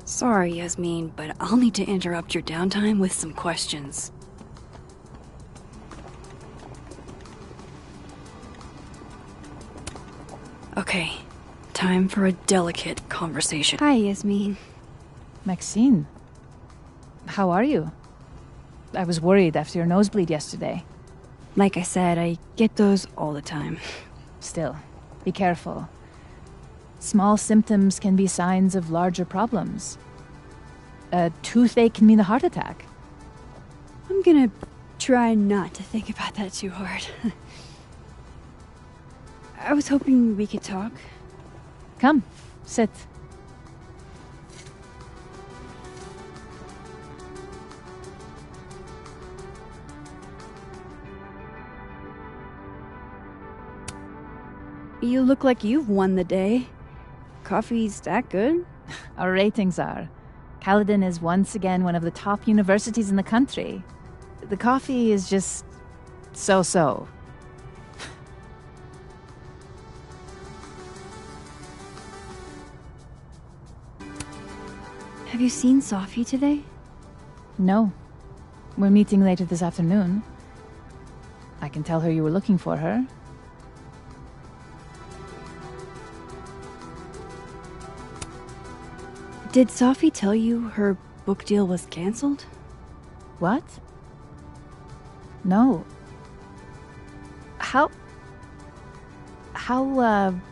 Sorry, Yasmin, but I'll need to interrupt your downtime with some questions. Okay, time for a delicate conversation. Hi, Yasmin. Maxine, how are you? I was worried after your nosebleed yesterday. Like I said, I get those all the time. Still, be careful. Small symptoms can be signs of larger problems. A toothache can mean a heart attack. I'm gonna try not to think about that too hard. I was hoping we could talk. Come, sit. You look like you've won the day. Coffee's that good? Our ratings are. Caledon is once again one of the top universities in the country. The coffee is just so-so. Have you seen Sophie today? No. We're meeting later this afternoon. I can tell her you were looking for her. Did Sophie tell you her book deal was cancelled? What? No. How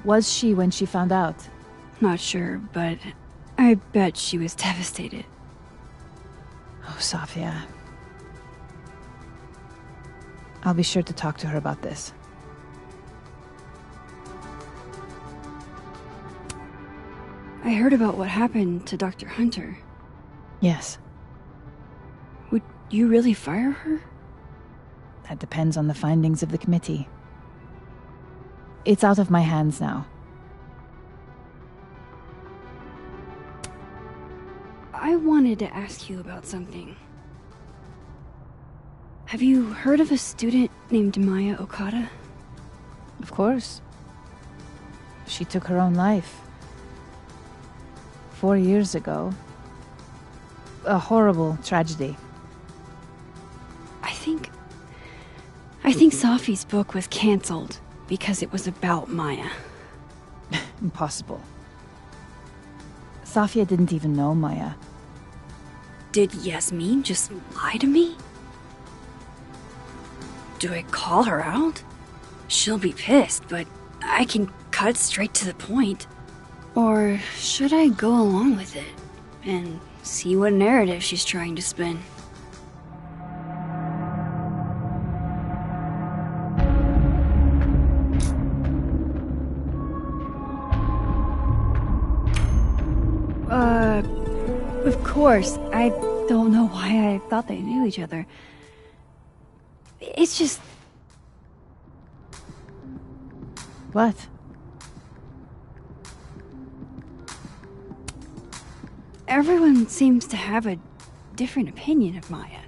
was she when she found out? Not sure, but I bet she was devastated. Oh, Sophia. I'll be sure to talk to her about this. I heard about what happened to Dr. Hunter. Yes. Would you really fire her? That depends on the findings of the committee. It's out of my hands now. I wanted to ask you about something. Have you heard of a student named Maya Okada? Of course. She took her own life. 4 years ago. A horrible tragedy. I think Sophie's book was cancelled because it was about Maya. Impossible. Sophia didn't even know Maya. Did Yasmin just lie to me? Do I call her out? She'll be pissed, but I can cut straight to the point. Or should I go along with it and see what narrative she's trying to spin? Of course. I don't know why I thought they knew each other. It's just... What? Everyone seems to have a different opinion of Maya.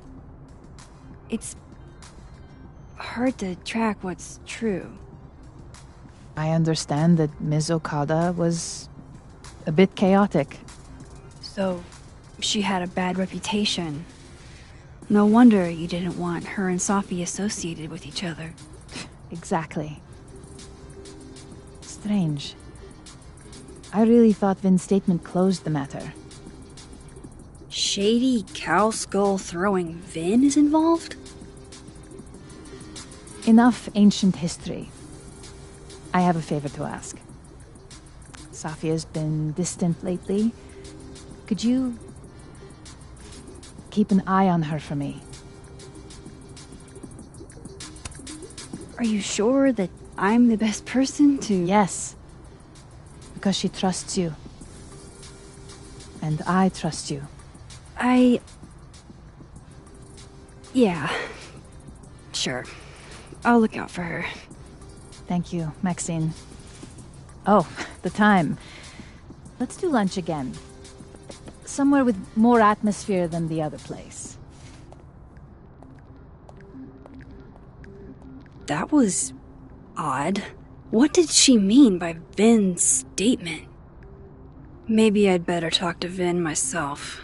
It's hard to track what's true. I understand that Ms. Okada was a bit chaotic. So, she had a bad reputation. No wonder you didn't want her and Safi associated with each other. Exactly. Strange. I really thought Vin's statement closed the matter. Shady cow skull throwing Vin is involved? Enough ancient history. I have a favor to ask. Safia's been distant lately. Could you keep an eye on her for me? Are you sure that I'm the best person to... Yes. Because she trusts you. And I trust you. Yeah. Sure. I'll look out for her. Thank you, Maxine. Oh, the time. Let's do lunch again. Somewhere with more atmosphere than the other place. That was odd. What did she mean by Vin's statement? Maybe I'd better talk to Vin myself.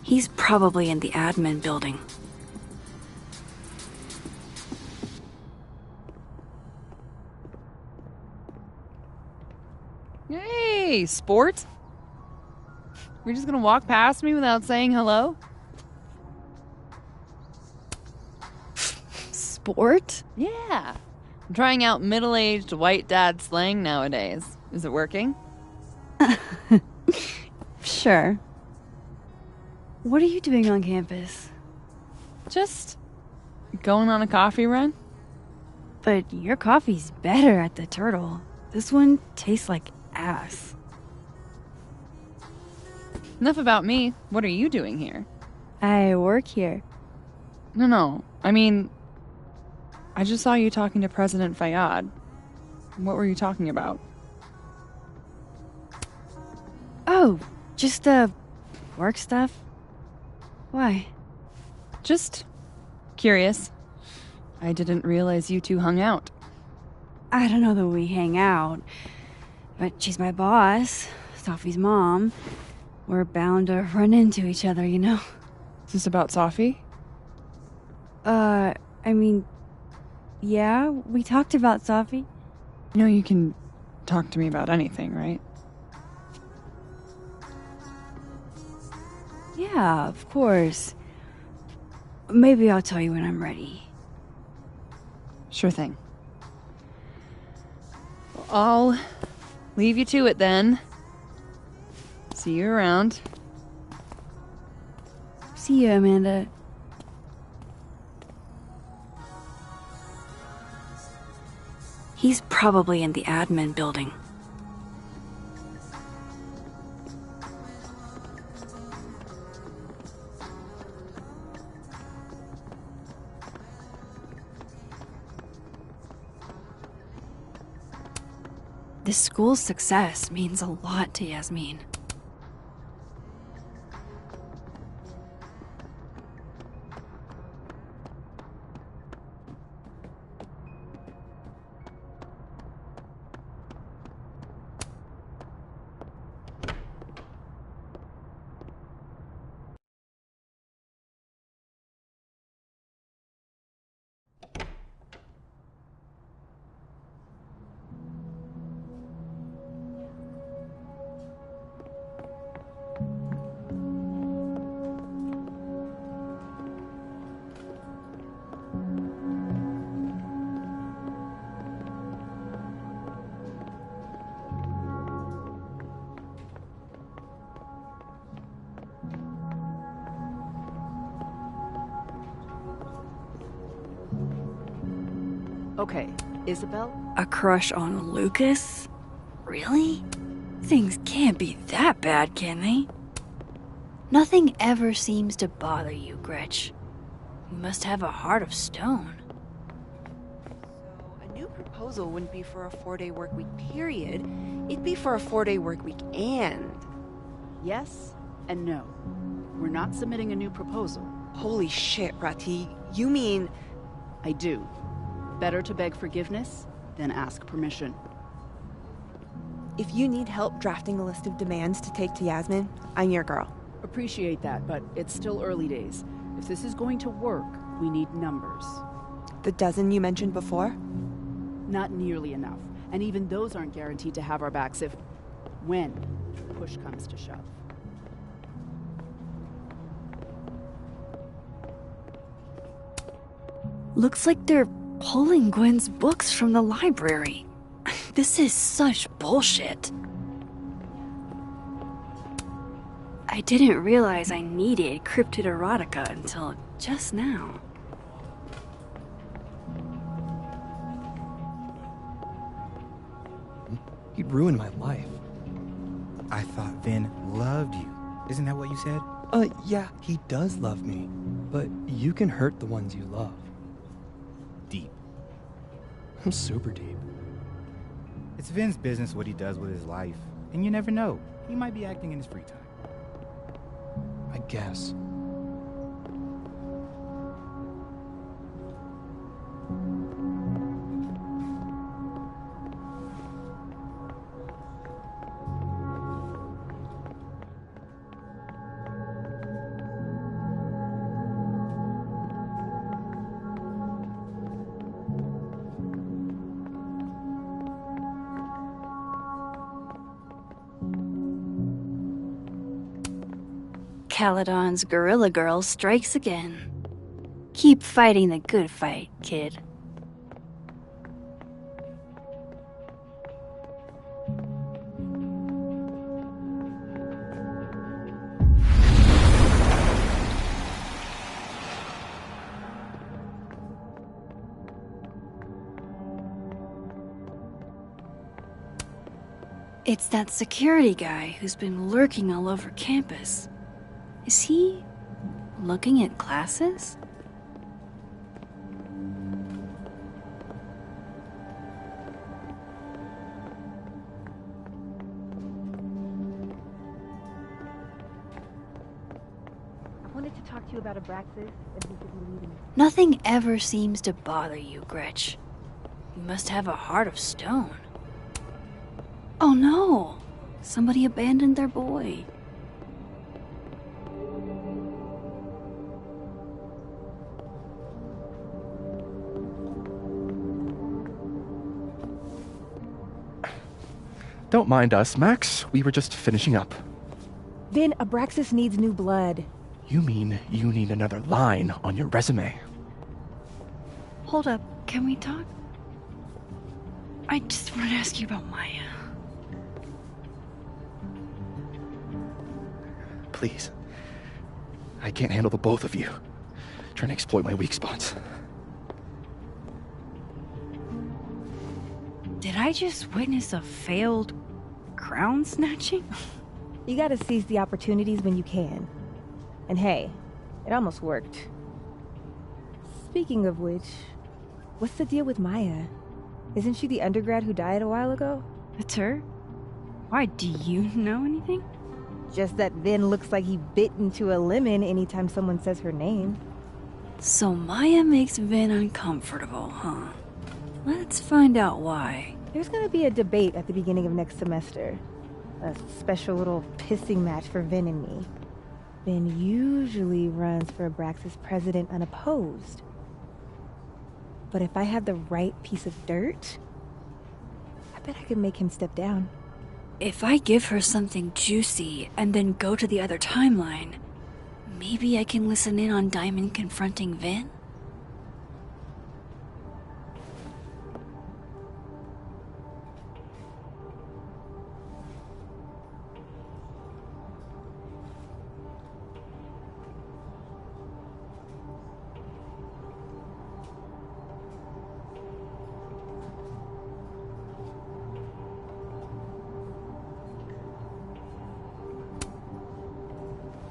He's probably in the admin building. Hey, sport? You're just gonna walk past me without saying hello? Sport? Yeah. I'm trying out middle-aged white dad slang nowadays. Is it working? Sure. What are you doing on campus? Just going on a coffee run. But your coffee's better at the Turtle. This one tastes like ass. Enough about me. What are you doing here? I work here. No. I mean, I just saw you talking to President Fayyad. What were you talking about? Oh, just, work stuff. Why? Just curious. I didn't realize you two hung out. I don't know that we hang out, but she's my boss, Safi's mom. We're bound to run into each other, you know? Is this about Safi? I mean, yeah, we talked about Safi. You know you can talk to me about anything, right? Yeah, of course. Maybe I'll tell you when I'm ready. Sure thing. Well, I'll leave you to it then. See you around. See you, Amanda. He's probably in the admin building. This school's success means a lot to Yasmin. Okay, Isabel? A crush on Lucas? Really? Things can't be that bad, can they? Nothing ever seems to bother you, Gretch. You must have a heart of stone. A new proposal wouldn't be for a 4-day work week, period. It'd be for a 4-day work week and... Yes and no. We're not submitting a new proposal. Holy shit, Rati. You mean... I do. Better to beg forgiveness than ask permission. If you need help drafting a list of demands to take to Yasmin, I'm your girl. Appreciate that, but it's still early days. If this is going to work, we need numbers. The dozen you mentioned before? Not nearly enough. And even those aren't guaranteed to have our backs when push comes to shove. Looks like they're pulling Gwen's books from the library. This is such bullshit. I didn't realize I needed cryptid erotica until just now. He ruined my life. I thought Vin loved you. Isn't that what you said? Yeah, he does love me. But you can hurt the ones you love. Deep. I'm super deep. It's Vin's business what he does with his life. And you never know. He might be acting in his free time. I guess. Caledon's Gorilla Girl strikes again. Keep fighting the good fight, kid. It's that security guy who's been lurking all over campus. Is he looking at classes? I wanted to talk to you about Abraxas and who could be leading. Nothing ever seems to bother you, Gretch. You must have a heart of stone. Oh no! Somebody abandoned their boy. Don't mind us, Max. We were just finishing up. Vin, Abraxas needs new blood. You mean you need another line on your resume? Hold up, can we talk? I just want to ask you about Maya. Please. I can't handle the both of you trying to exploit my weak spots. Did I just witness a failed crown snatching? You gotta seize the opportunities when you can. And hey, it almost worked. Speaking of which, what's the deal with Maya? Isn't she the undergrad who died a while ago? It's her? Why, do you know anything? Just that Vin looks like he bit into a lemon anytime someone says her name. So Maya makes Vin uncomfortable, huh? Let's find out why. There's gonna be a debate at the beginning of next semester. A special little pissing match for Vin and me. Vin usually runs for Abraxas president unopposed. But if I had the right piece of dirt, I bet I could make him step down. If I give her something juicy and then go to the other timeline, maybe I can listen in on Diamond confronting Vin?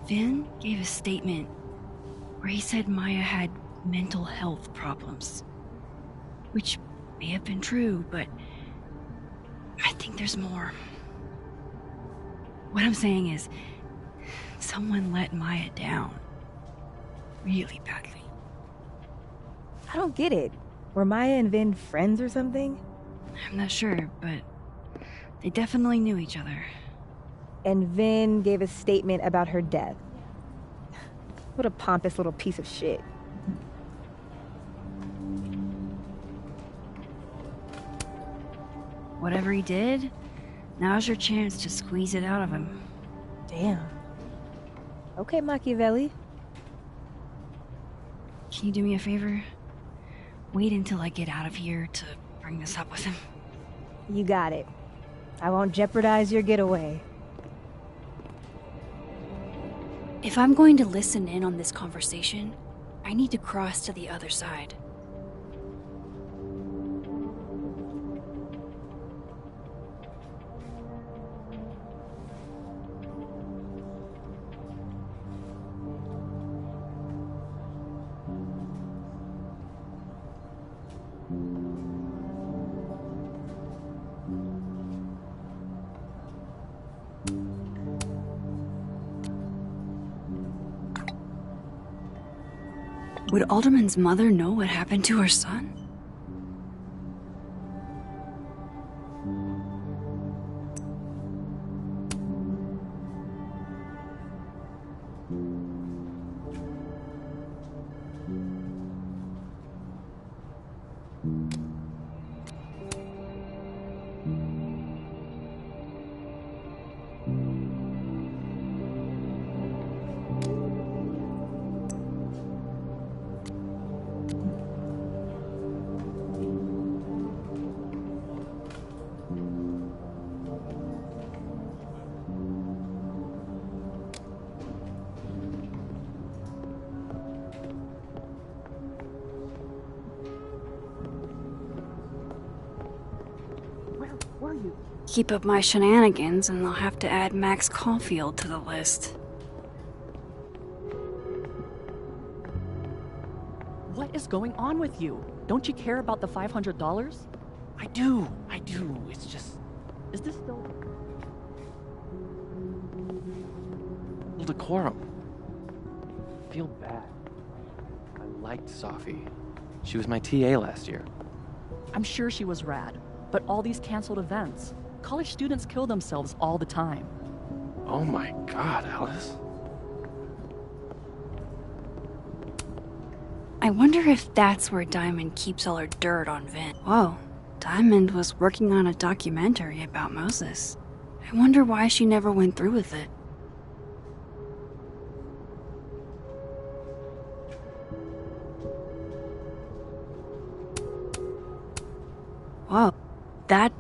Vin gave a statement where he said Maya had mental health problems. Which may have been true, but I think there's more. What I'm saying is, someone let Maya down. Really badly. I don't get it. Were Maya and Vin friends or something? I'm not sure, but they definitely knew each other. And Vin gave a statement about her death. What a pompous little piece of shit. Whatever he did, now's your chance to squeeze it out of him. Damn. Okay, Machiavelli. Can you do me a favor? Wait until I get out of here to bring this up with him. You got it. I won't jeopardize your getaway. If I'm going to listen in on this conversation, I need to cross to the other side. Would Alderman's mother know what happened to her son? Keep up my shenanigans and I'll have to add Max Caulfield to the list. What is going on with you? Don't you care about the $500? I do. It's just... Is this still... Decorum. I feel bad. I liked Sophie. She was my TA last year. I'm sure she was rad, but all these canceled events. College students kill themselves all the time. Oh my God, Alice. I wonder if that's where Diamond keeps all her dirt on Vin. Whoa, Diamond was working on a documentary about Moses. I wonder why she never went through with it. Whoa, that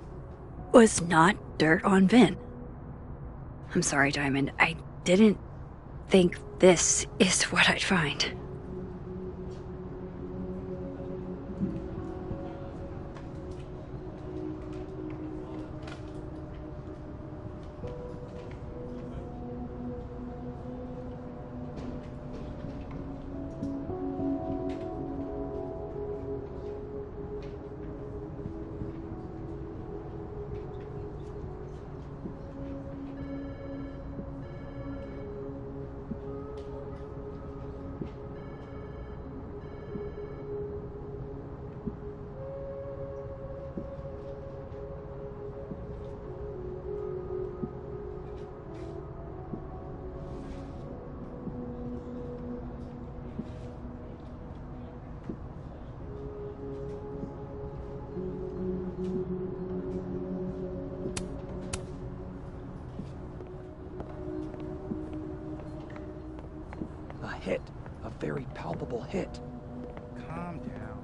was not dirt on Vin. I'm sorry, Diamond. I didn't think this is what I'd find. A hit. A very palpable hit. Calm down.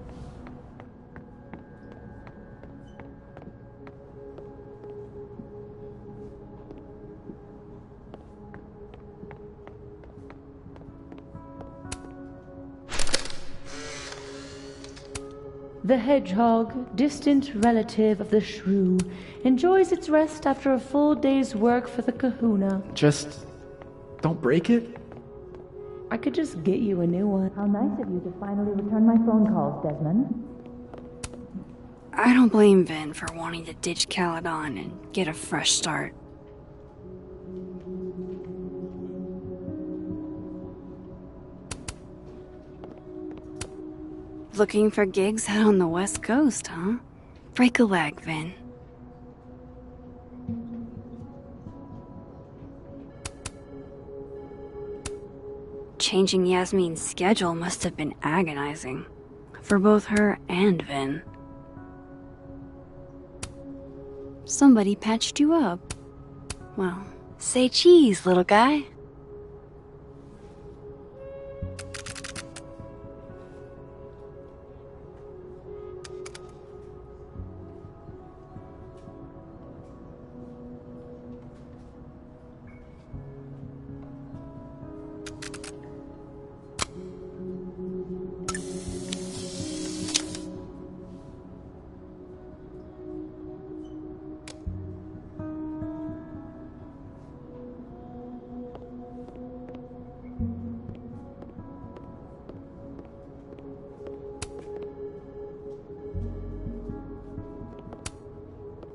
The hedgehog, distant relative of the shrew, enjoys its rest after a full day's work for the kahuna. Just don't break it. I could just get you a new one. How nice of you to finally return my phone calls, Desmond. I don't blame Vin for wanting to ditch Caledon and get a fresh start. Looking for gigs out on the West Coast, huh? Break a leg, Vin. Changing Yasmin's schedule must have been agonizing. For both her and Vin. Somebody patched you up. Well, say cheese, little guy.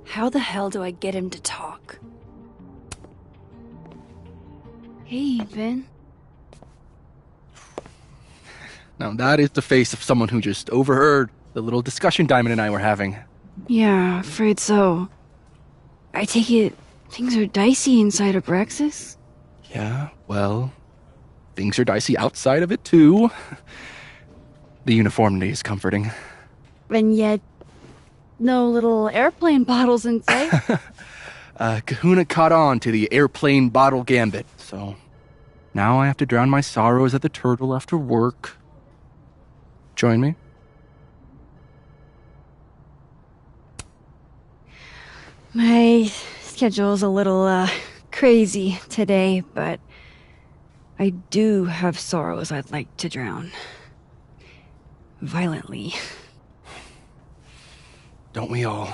How the hell do I get him to talk? Hey, Vin. Now that is the face of someone who just overheard the little discussion Diamond and I were having. Yeah, afraid so. I take it things are dicey inside of Abraxas? Yeah, well, things are dicey outside of it too. The uniformity is comforting. And yet, no little airplane bottles in sight. Kahuna caught on to the airplane bottle gambit, so now I have to drown my sorrows at the Turtle after work. Join me? My schedule's a little, crazy today, but I do have sorrows I'd like to drown. Violently. Don't we all?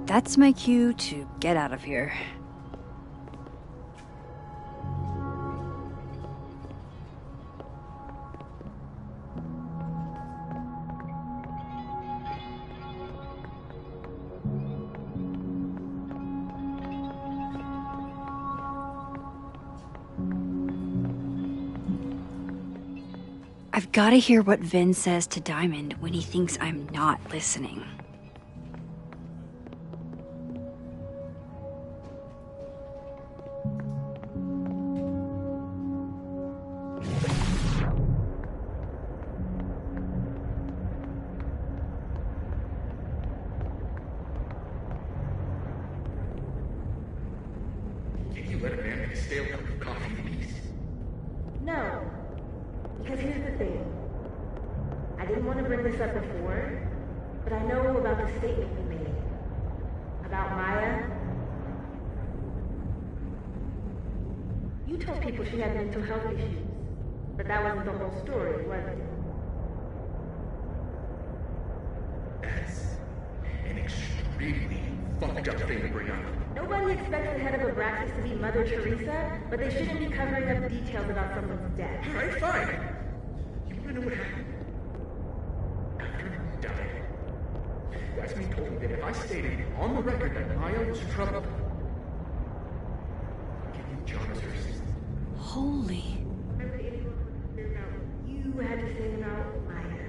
That's my cue to get out of here. I've got to hear what Vin says to Diamond when he thinks I'm not listening. stale cup of coffee in peace? No. Because here's the thing. I didn't want to bring this up before, but I know about the statement you made. About Maya. You told people she had mental health issues, but that wasn't the whole story, was it? That's an extremely fucked up thing to bring up. Nobody expects the head of Abraxas to be Mother Teresa, but they shouldn't be covering up details about someone's death. Alright, fine. You wanna know what happened? After he died, Yasmin told me that if I stated on the record that Maya was trouble, I'd give you John's nurses. Holy. You had to say about Maya.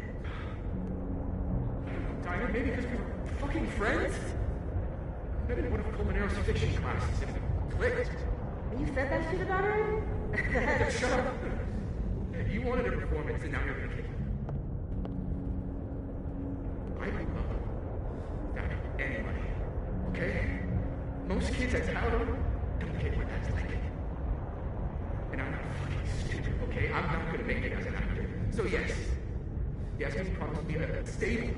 Dinah, maybe because we were fucking friends? I met in one of Colmenaro's fiction classes and it clicked. You said that shit about her? Shut up. You wanted a performance and now you're gonna kick it. I don't love that anybody, okay? Most kids at Tallow don't get what that's like. And I'm not fucking stupid, okay? I'm not gonna make it as an actor. So yes, Yasmin promised me a stable,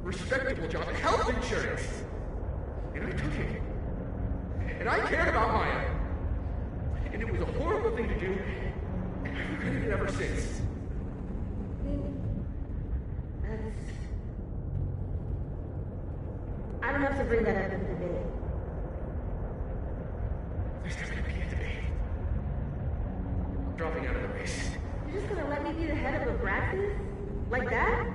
respectable job and health insurance. And I took it. And I cared about Maya. And it was a horrible thing to do, and I've regretted it ever since. I don't have to bring that up in the debate. There's never gonna be a debate. I'm dropping out of the race. You're just gonna let me be the head of Abraxas? Like that?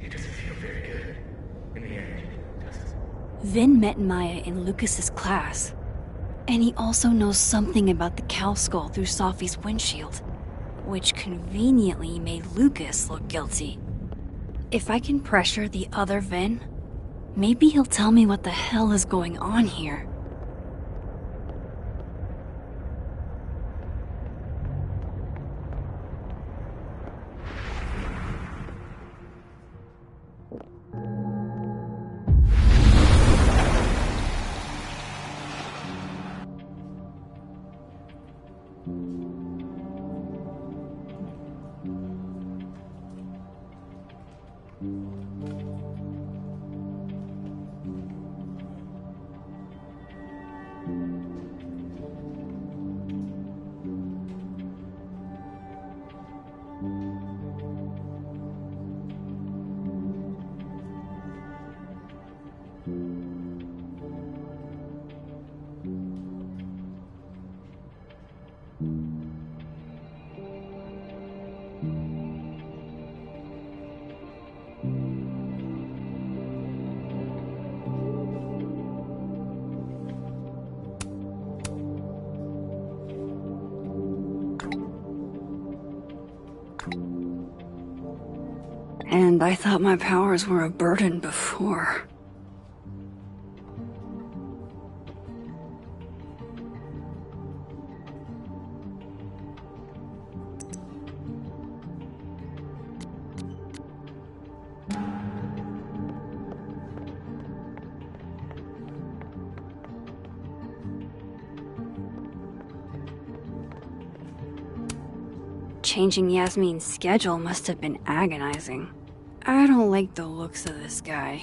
It doesn't feel very good. In the end, does it? Vin met Maya in Lucas's class. And he also knows something about the cow skull through Sophie's windshield, which conveniently made Lucas look guilty. If I can pressure the other Vin, maybe he'll tell me what the hell is going on here. And I thought my powers were a burden before. Changing Yasmin's schedule must have been agonizing. I don't like the looks of this guy.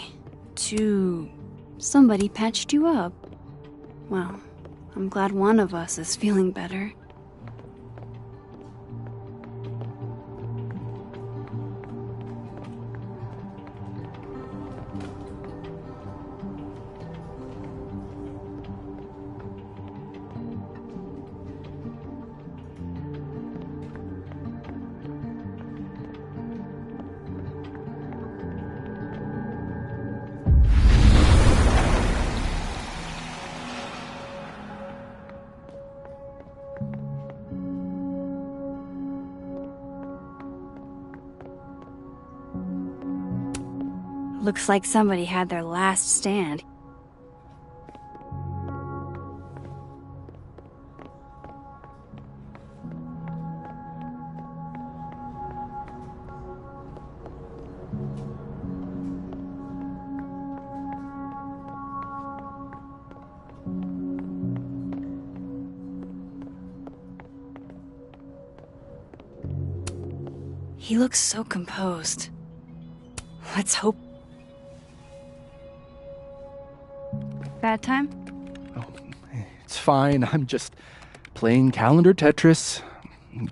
Somebody patched you up. Well, I'm glad one of us is feeling better. Looks like somebody had their last stand. He looks so composed. Let's hope. Bad time? It's fine. I'm just playing calendar Tetris.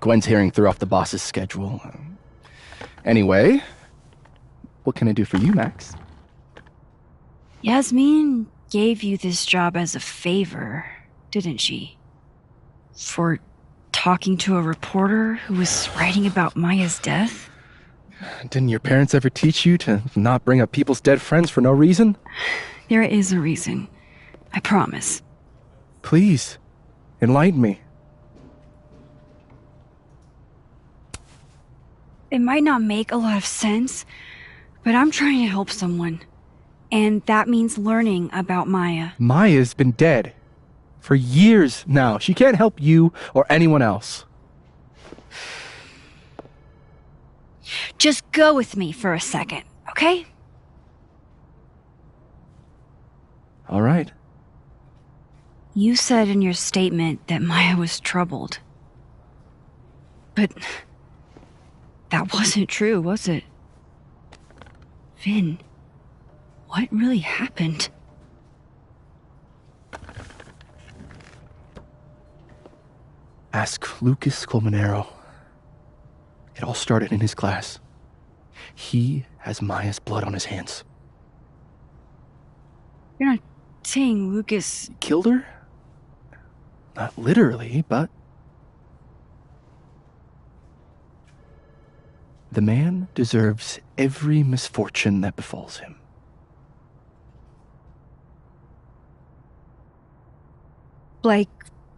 Gwen's hearing threw off the boss's schedule. Anyway, what can I do for you, Max? Yasmin gave you this job as a favor, didn't she? For talking to a reporter who was writing about Maya's death? Didn't your parents ever teach you to not bring up people's dead friends for no reason? There is a reason. I promise. Please, enlighten me. It might not make a lot of sense, but I'm trying to help someone. And that means learning about Maya. Maya's been dead for years now. She can't help you or anyone else. Just go with me for a second, okay? All right. You said in your statement that Maya was troubled. But that wasn't true, was it? Vin, what really happened? Ask Lucas Colmenero. It all started in his class. He has Maya's blood on his hands. You're not saying Lucas killed her? Not literally, but... The man deserves every misfortune that befalls him. Like,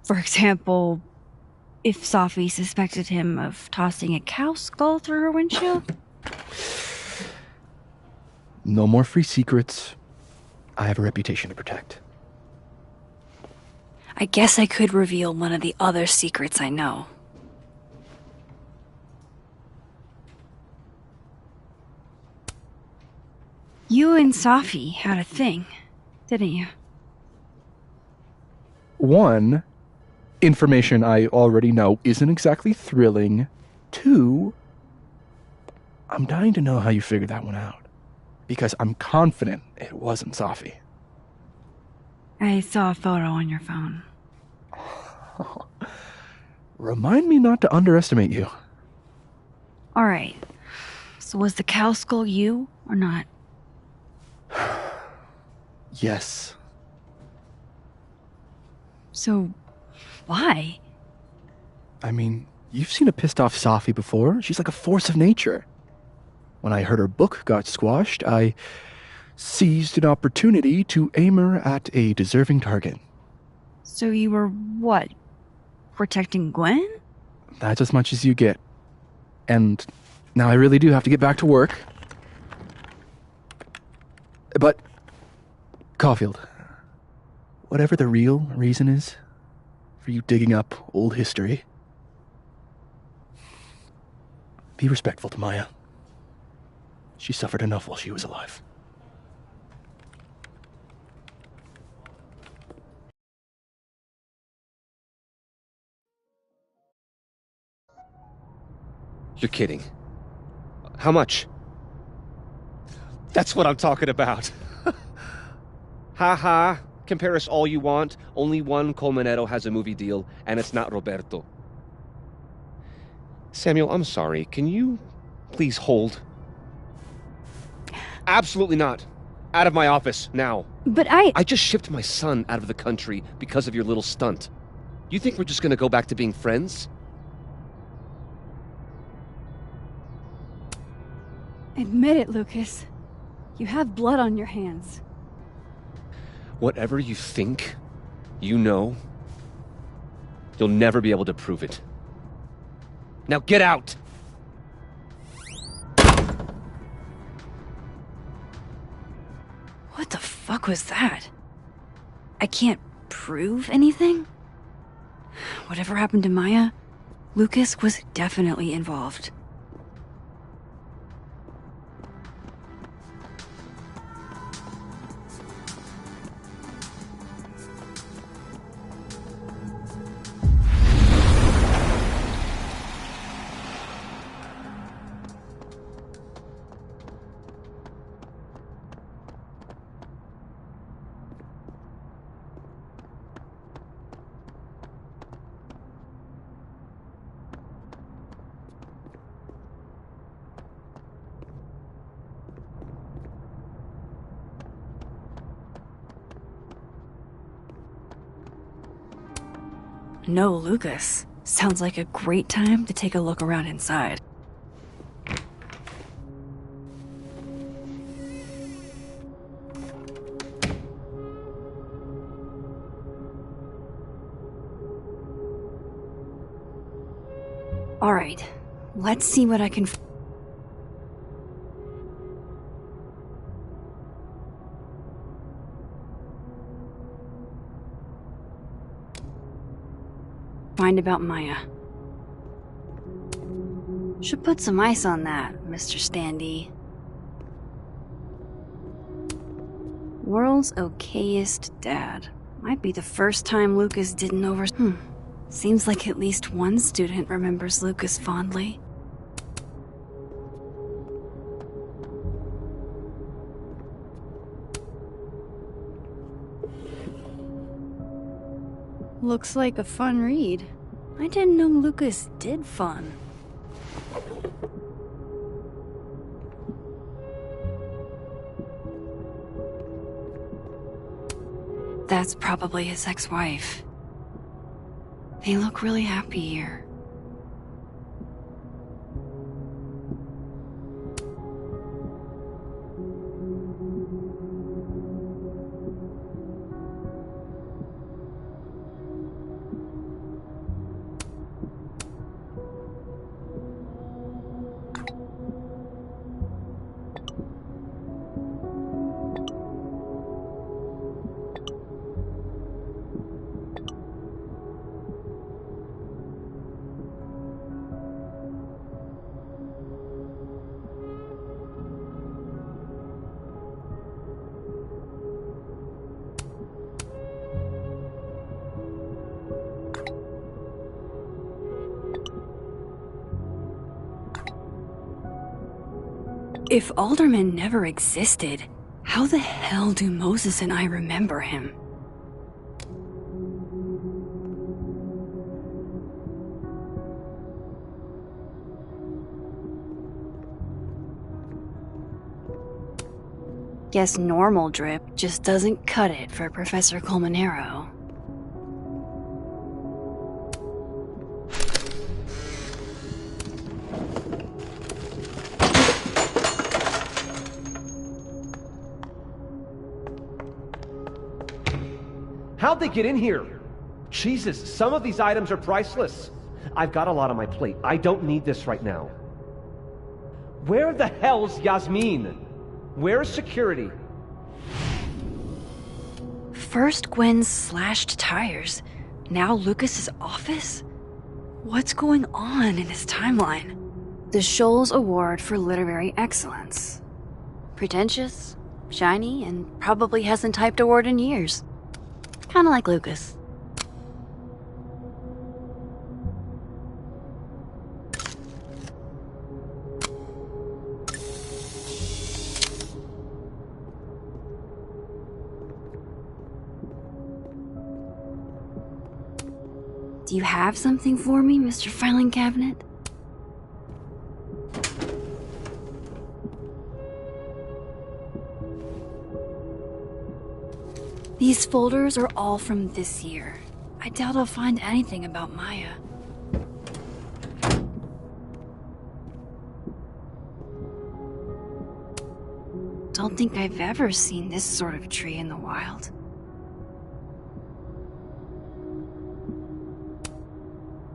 for example, if Safi suspected him of tossing a cow skull through her windshield? No more free secrets. I have a reputation to protect. I guess I could reveal one of the other secrets I know. You and Safi had a thing, didn't you? One, information I already know isn't exactly thrilling. Two, I'm dying to know how you figured that one out. Because I'm confident it wasn't Safi. I saw a photo on your phone. Remind me not to underestimate you. Alright. So was the cow skull you, or not? Yes. So, why? I mean, you've seen a pissed off Safi before. She's like a force of nature. When I heard her book got squashed, I seized an opportunity to aim her at a deserving target. So you were, what, protecting Gwen? That's as much as you get. And now I really do have to get back to work. But, Caulfield, whatever the real reason is for you digging up old history, be respectful to Maya. She suffered enough while she was alive. You're kidding. How much? That's what I'm talking about. Ha ha. Compare us all you want. Only one Colmenero has a movie deal, and it's not Roberto. Samuel, I'm sorry. Can you please hold? Absolutely not. Out of my office, now. But I just shipped my son out of the country because of your little stunt. You think we're just gonna go back to being friends? Admit it, Lucas. You have blood on your hands. Whatever you think, you know, you'll never be able to prove it. Now get out! What the fuck was that? I can't prove anything? Whatever happened to Maya, Lucas was definitely involved. No Lucas. Sounds like a great time to take a look around inside. Alright, let's see what I can find about Maya. Should put some ice on that, Mr. Standy. World's okayest dad. Might be the first time Lucas didn't Seems like at least one student remembers Lucas fondly. Looks like a fun read. I didn't know Lucas did fun. That's probably his ex-wife. They look really happy here. If Alderman never existed, how the hell do Moses and I remember him? Guess normal drip just doesn't cut it for Professor Colmenero. How'd they get in here? Jesus, some of these items are priceless. I've got a lot on my plate. I don't need this right now. Where the hell's Yasmin? Where's security? First Gwen's slashed tires, now Lucas's office? What's going on in his timeline? The Shoals Award for Literary Excellence. Pretentious, shiny, and probably hasn't typed a word in years. Kinda like Lucas. Do you have something for me, Mr. Filing Cabinet? These folders are all from this year. I doubt I'll find anything about Maya. Don't think I've ever seen this sort of tree in the wild.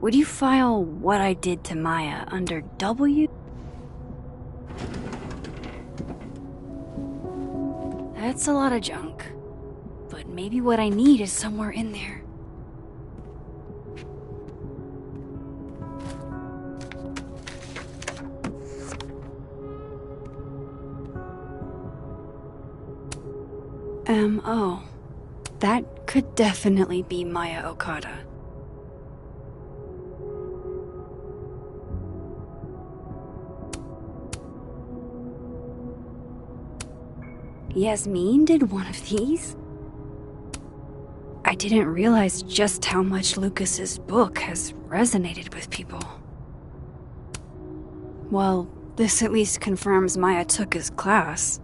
Would you file what I did to Maya under W? That's a lot of junk. But maybe what I need is somewhere in there. M.O. That could definitely be Maya Okada. Yasmin did one of these? I didn't realize just how much Lucas's book has resonated with people. Well, this at least confirms Maya took his class.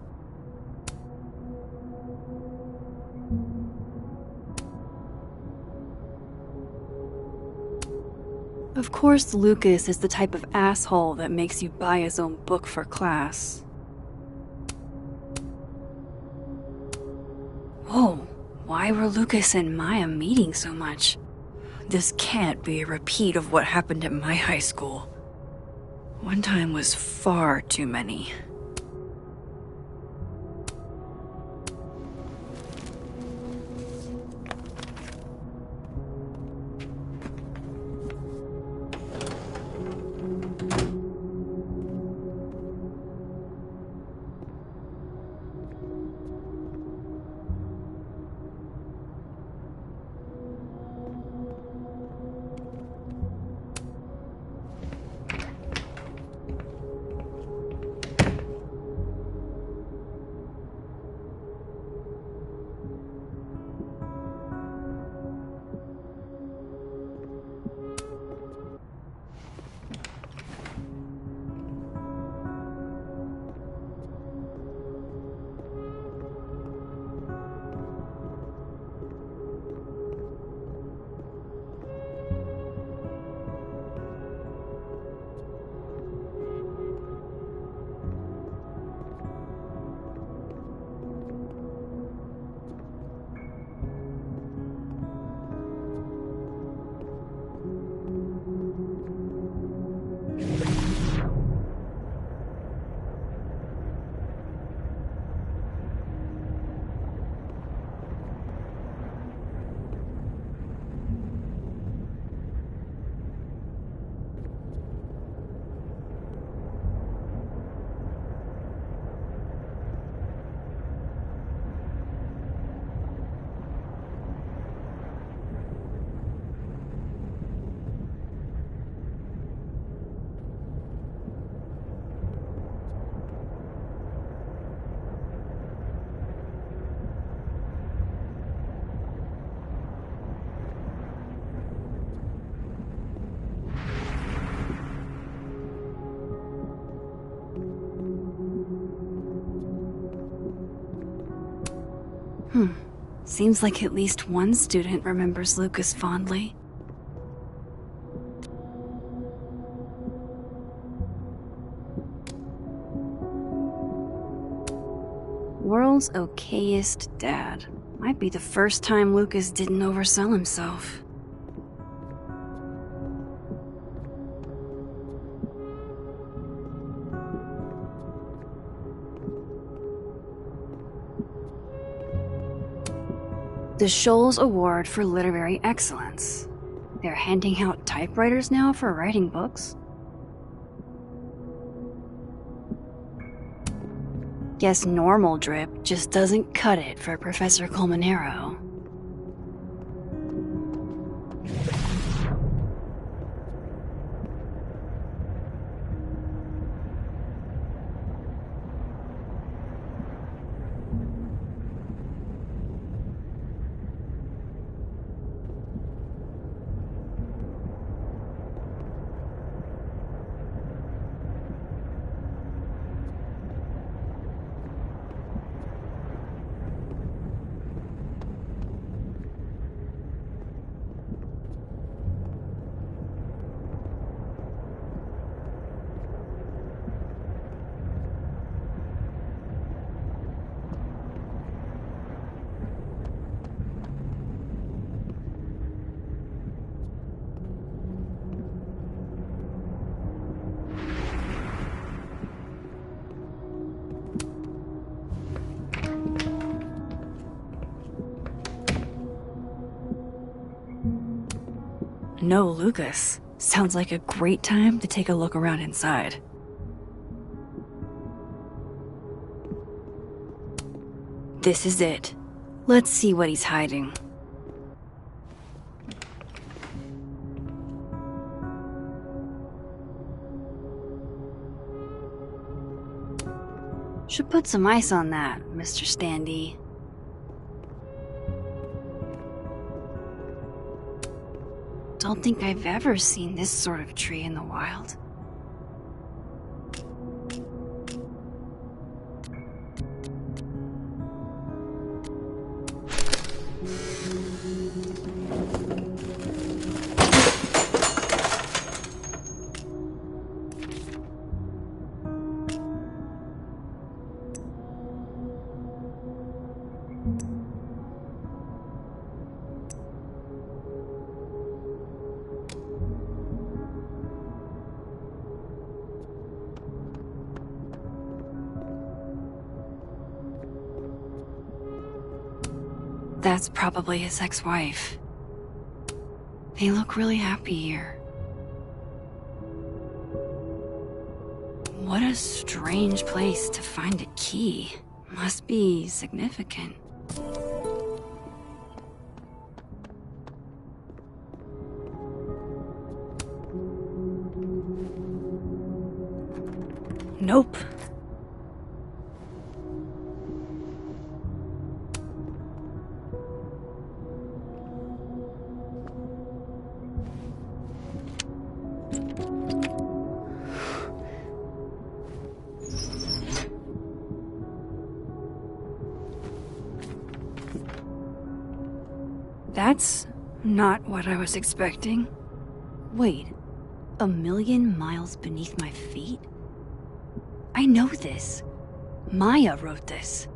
Of course, Lucas is the type of asshole that makes you buy his own book for class. Whoa, why were Lucas and Maya meeting so much? This can't be a repeat of what happened at my high school. One time was far too many. Seems like at least one student remembers Lucas fondly. World's okayest dad. Might be the first time Lucas didn't oversell himself. The Scholes Award for Literary Excellence. They're handing out typewriters now for writing books. Guess normal drip just doesn't cut it for Professor Colmenero. No Lucas. Sounds like a great time to take a look around inside. This is it. Let's see what he's hiding. Should put some ice on that, Mr. Standy. Don't think I've ever seen this sort of tree in the wild. That's probably his ex-wife. They look really happy here. What a strange place to find a key. Must be significant. Nope. That's not what I was expecting. Wait, 1,000,000 miles beneath my feet? I know this. Maya wrote this.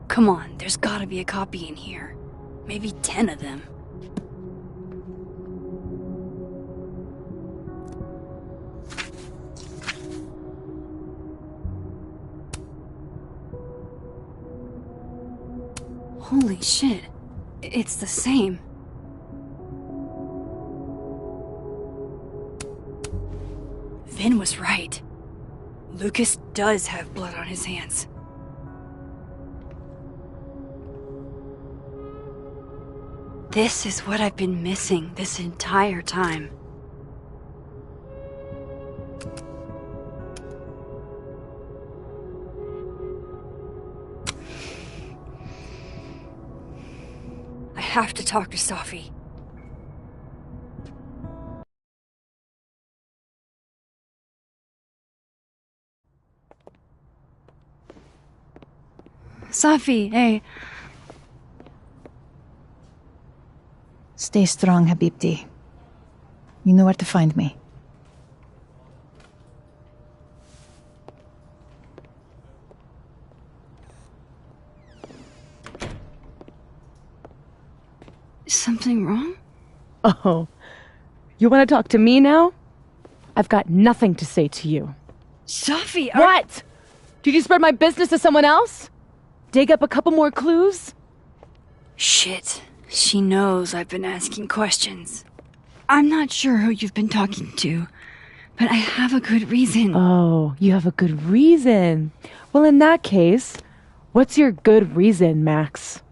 Come on, there's gotta be a copy in here. Maybe 10 of them. Holy shit. It's the same. Vin was right. Lucas does have blood on his hands. This is what I've been missing this entire time. I have to talk to Safi. Safi, hey. Stay strong, Habibti. You know where to find me. Something wrong? Oh, you want to talk to me now? I've got nothing to say to you. Safi, What? Did you spread my business to someone else? Dig up a couple more clues? Shit. She knows I've been asking questions. I'm not sure who you've been talking to, but I have a good reason. Oh, you have a good reason. Well, in that case, what's your good reason, Max?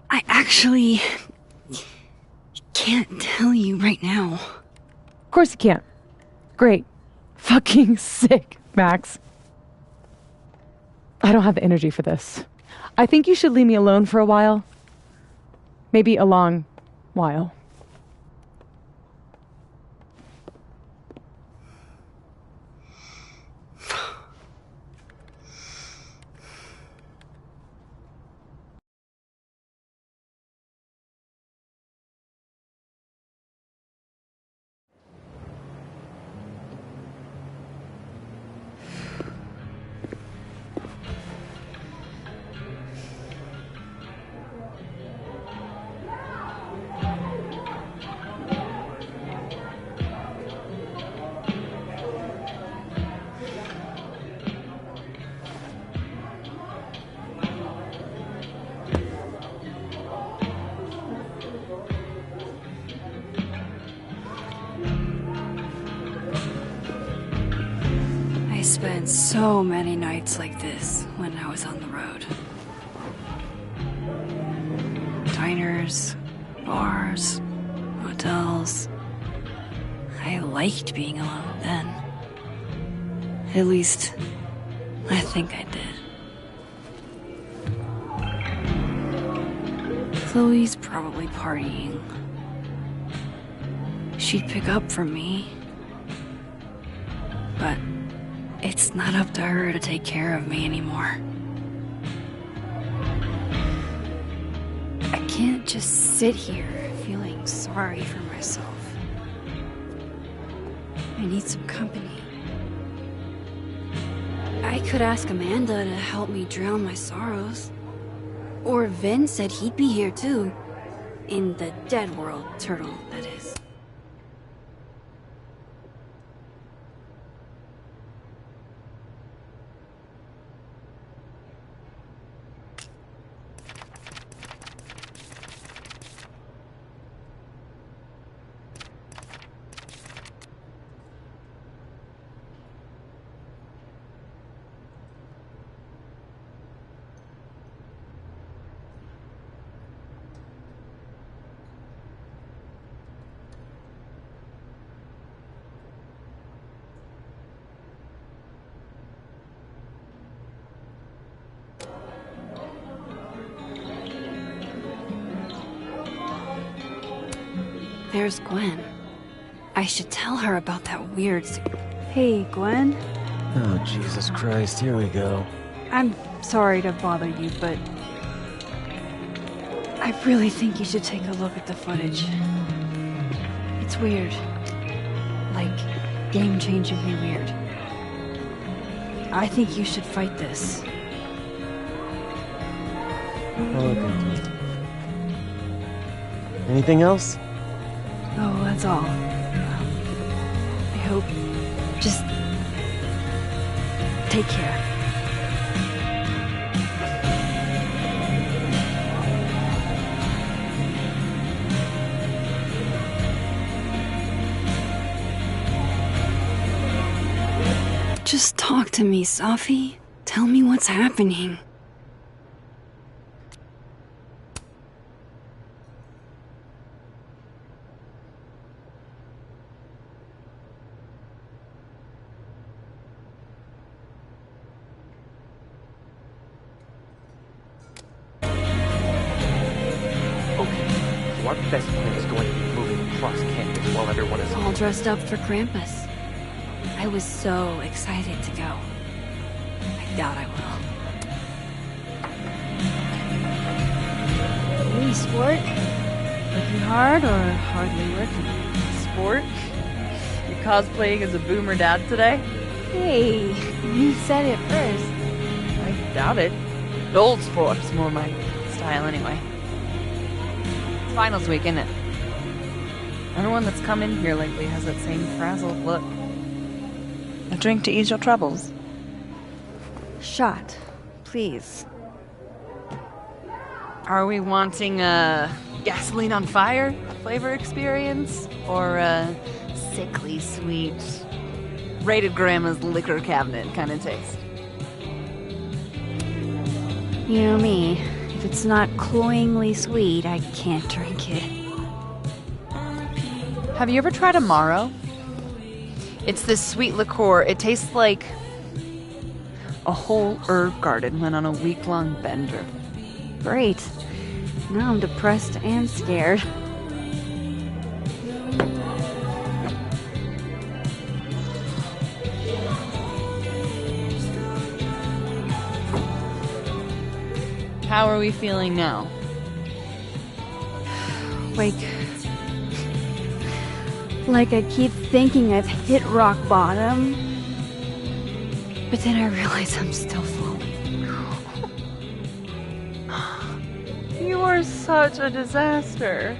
I actually can't tell you right now. Of course you can't. Great. Fucking sick, Max. I don't have the energy for this. I think you should leave me alone for a while. Maybe a long while. spent so many nights like this when I was on the road. Diners, bars, hotels. I liked being alone then. At least, I think I did. Chloe's probably partying. She'd pick up for me. But it's not up to her to take care of me anymore. I can't just sit here feeling sorry for myself. I need some company. I could ask Amanda to help me drown my sorrows. Or Vin said he'd be here too. In the dead world, Turtle, that is. There's Gwen. I should tell her about that weird... Hey, Gwen. Oh, Jesus Christ, here we go. I'm sorry to bother you, but... I really think you should take a look at the footage. It's weird. Like, game-changingly weird. I think you should fight this. I'll look into it. Anything else? Oh, that's all. I hope... Just... take care. Just talk to me, Safi. Tell me what's happening. Our best plan is going to be moving across campus while everyone is All dressed up for Krampus. I was so excited to go. I doubt I will. Hey, sport. Working hard or hardly working? Sport? You cosplaying as a boomer dad today? Hey, you said it first. I doubt it. Old sport's more my style anyway. Finals week, isn't it? Everyone that's come in here lately has that same frazzled look. A drink to ease your troubles. Shot, please. Are we wanting a gasoline on fire flavor experience? Or a sickly sweet, rated grandma's liquor cabinet kind of taste? You know me. If it's not cloyingly sweet, I can't drink it. Have you ever tried Amaro? It's this sweet liqueur. It tastes like a whole herb garden went on a week-long bender. Great. Now I'm depressed and scared. How are we feeling now? Like I keep thinking I've hit rock bottom, but then I realize I'm still falling. You are such a disaster.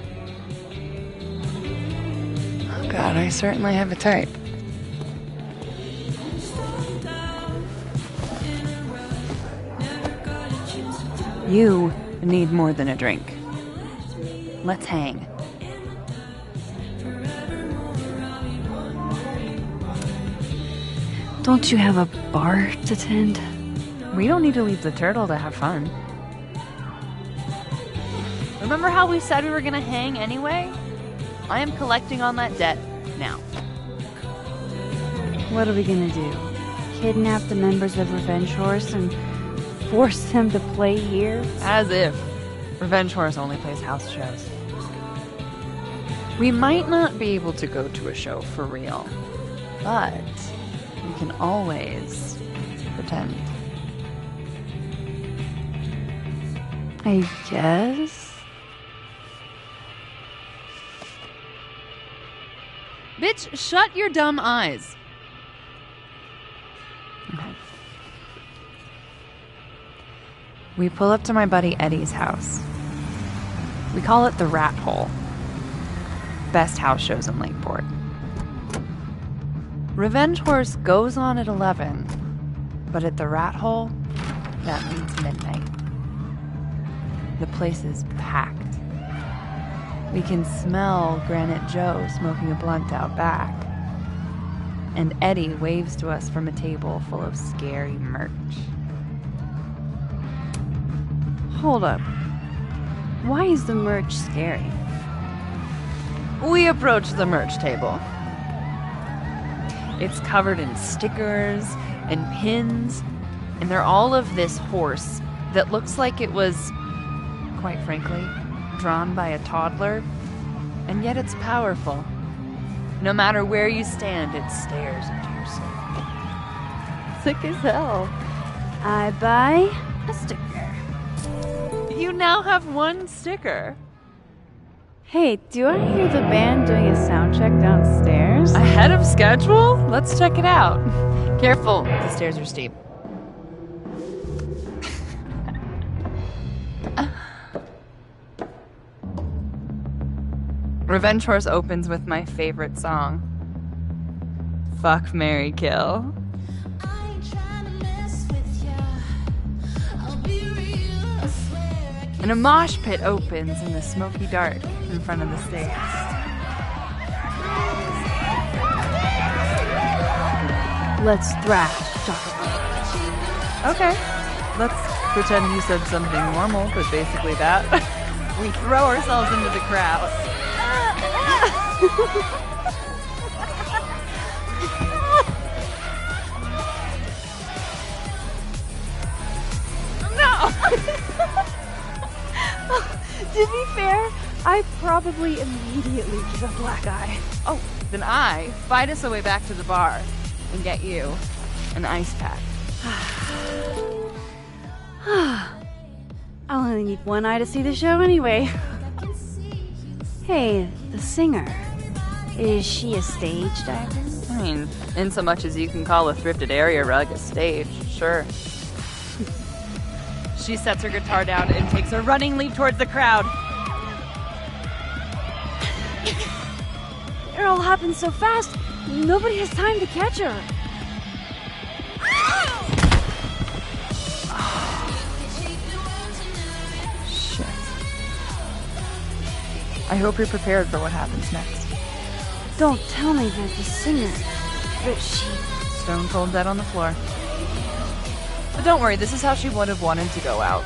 Oh God, I certainly have a type. You need more than a drink. Let's hang. Don't you have a bar to tend? We don't need to leave the turtle to have fun. Remember how we said we were gonna hang anyway? I am collecting on that debt now. What are we gonna do? Kidnap the members of Revenge Horse and force them to play here? As if. Revenge Horse only plays house shows. We might not be able to go to a show for real, but we can always pretend. I guess? Bitch, shut your dumb eyes. Okay. We pull up to my buddy Eddie's house. We call it the Rat Hole. Best house shows in Lakeport. Revenge Horse goes on at 11, but at the Rat Hole, that means midnight. The place is packed. We can smell Granite Joe smoking a blunt out back. And Eddie waves to us from a table full of scary merch. Hold up. Why is the merch scary? We approach the merch table. It's covered in stickers and pins, and they're all of this horse that looks like it was, quite frankly, drawn by a toddler, and yet it's powerful. No matter where you stand, it stares into your soul. Sick as hell. I buy a sticker. You now have one sticker. Hey, do I hear the band doing a sound check downstairs? Ahead of schedule? Let's check it out. Careful, the stairs are steep. Revenge Horse opens with my favorite song. Fuck, Marry, Kill. And a mosh pit opens in the smoky dark in front of the stage. Let's thrash, Chocolate. Okay. Let's pretend you said something normal, but basically that. We throw ourselves into the crowd. No! To be fair, I probably immediately give a black eye. Oh, then I fight us a way back to the bar and get you an ice pack. I'll only need one eye to see the show anyway. Hey, the singer. Is she a stage diver? I mean, in so much as you can call a thrifted area rug a stage, sure. She sets her guitar down and takes a running leap towards the crowd. It all happened so fast, nobody has time to catch her. Shit. I hope you're prepared for what happens next. Don't tell me that the singer, that she... Stone cold dead on the floor. But don't worry, this is how she would have wanted to go out.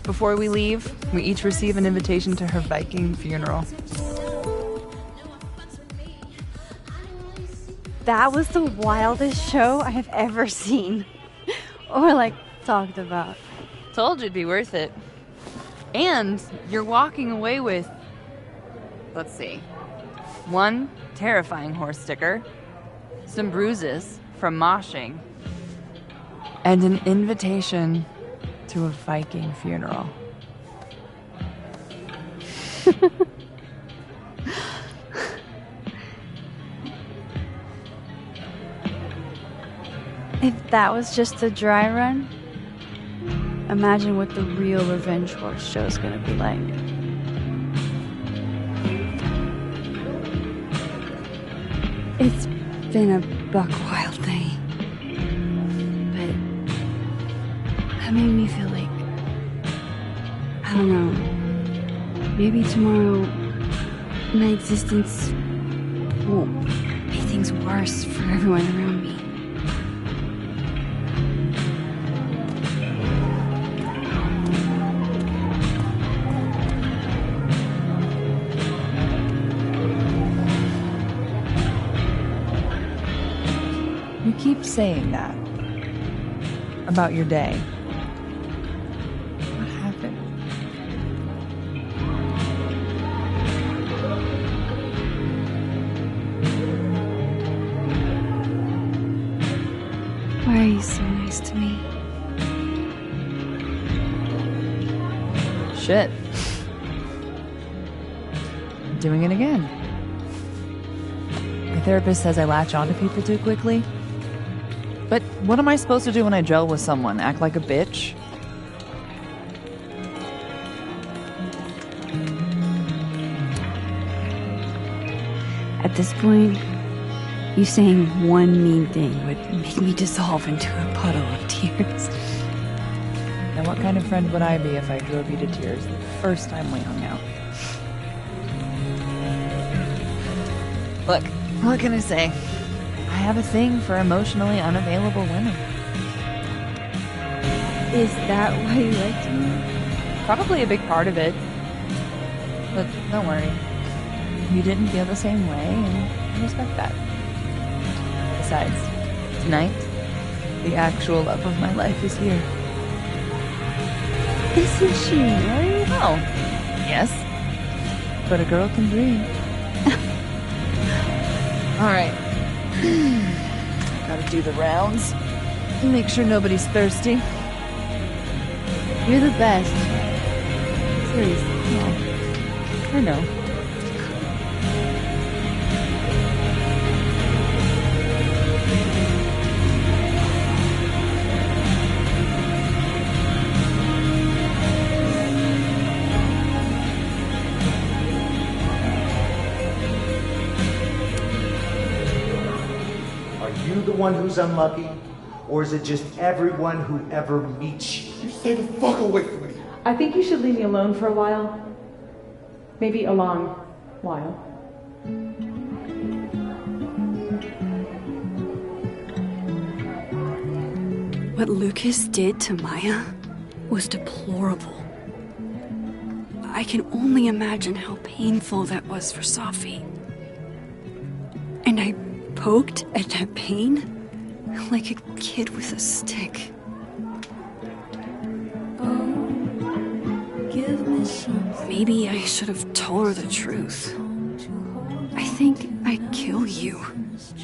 Before we leave, we each receive an invitation to her Viking funeral. That was the wildest show I have ever seen. Or, like, talked about. Told you it'd be worth it. And you're walking away with, let's see, one terrifying horse sticker, some bruises from moshing, and an invitation to a Viking funeral. If that was just a dry run, imagine what the real Revenge Horse show is gonna be like. It's been a buck wild day. That made me feel like, I don't know, maybe tomorrow my existence won't make things worse for everyone around me. You keep saying that. About your day. What happened? Why are you so nice to me? Shit. Doing it again. My therapist says I latch onto people too quickly. But what am I supposed to do when I gel with someone? Act like a bitch? At this point, you saying one mean thing would make me dissolve into a puddle of tears. Now what kind of friend would I be if I drove you to tears the first time we hung out? Look, what can I say? I have a thing for emotionally unavailable women. Is that why you liked me? Probably a big part of it. But don't worry. You didn't feel the same way, and I respect that. Besides, tonight, the actual love of my life is here. Isn't she married? Oh, yes. But a girl can dream. All right. Gotta do the rounds. Make sure nobody's thirsty. You're the best. Seriously. No. I know. The one who's unlucky, or is it just everyone who ever meets you? You stay the fuck away from me. I think you should leave me alone for a while. Maybe a long while. What Lucas did to Maya was deplorable. I can only imagine how painful that was for Safi. And I poked at that pain like a kid with a stick. Maybe I should have told her the truth. I think I'd kill you.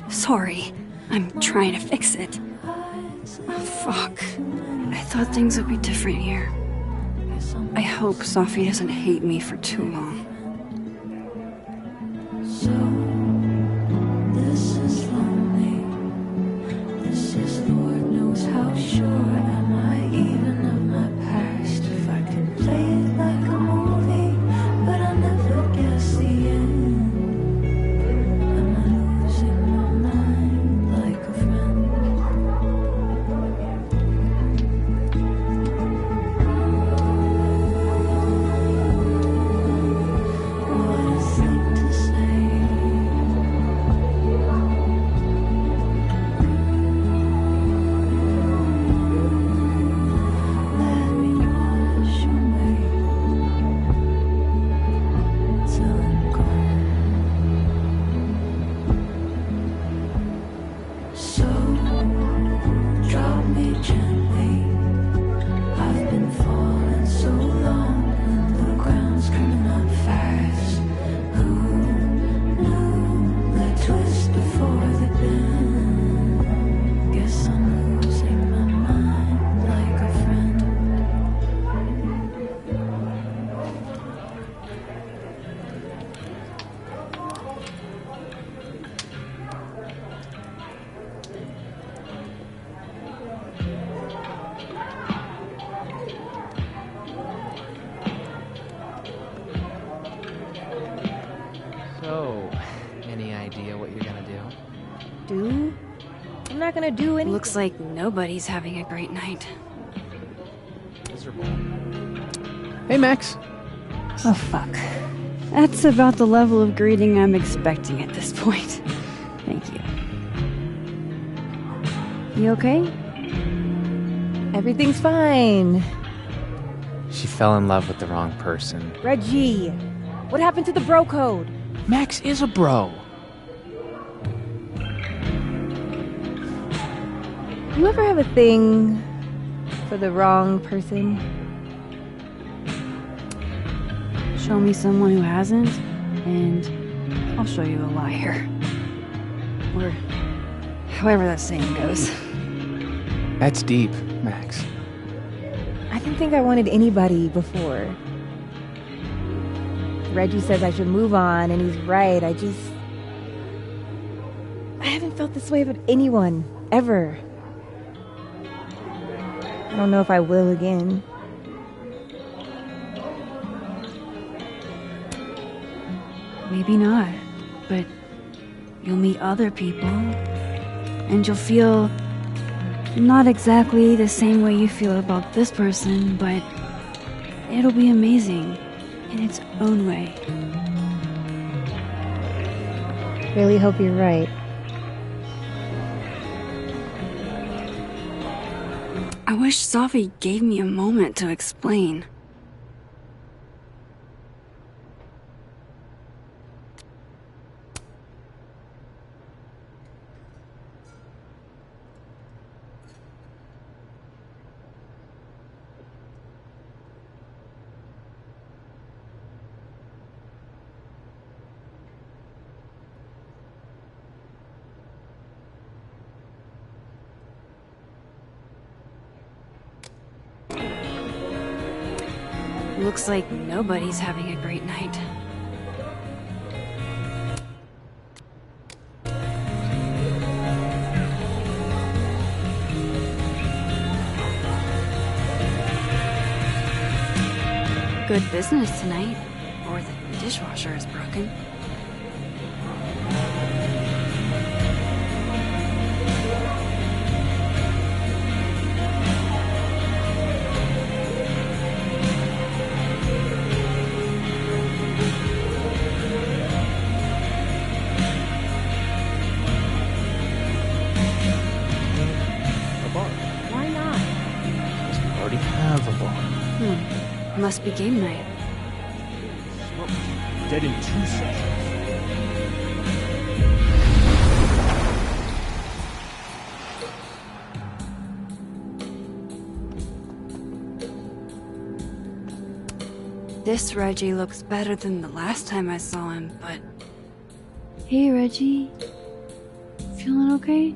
Sorry, I'm trying to fix it. Oh, fuck. I thought things would be different here. I hope Safi doesn't hate me for too long. How sure am I even of my past? If I can play it like a movie, but I never guess the end. Am I losing my mind like a friend? What a thing to say. So, any idea what you're gonna do? Do? I'm not gonna do anything. Looks like nobody's having a great night. Miserable. Hey, Max. Oh, fuck. That's about the level of greeting I'm expecting at this point. Thank you. You okay? Everything's fine. She fell in love with the wrong person. Reggie, what happened to the bro code? Max is a bro. You ever have a thing for the wrong person? Show me someone who hasn't, and I'll show you a liar. Or however that saying goes. That's deep, Max. I didn't think I wanted anybody before. Reggie says I should move on, and he's right. I haven't felt this way about anyone, ever. I don't know if I will again. Maybe not, but you'll meet other people, and you'll feel not exactly the same way you feel about this person, but it'll be amazing in its own way. Really hope you're right. I wish Safi gave me a moment to explain. Looks like nobody's having a great night. Good business tonight, or the dishwasher is broken. Must be game night. Dead in 2 seconds. This Reggie looks better than the last time I saw him, but... Hey, Reggie. Feeling okay?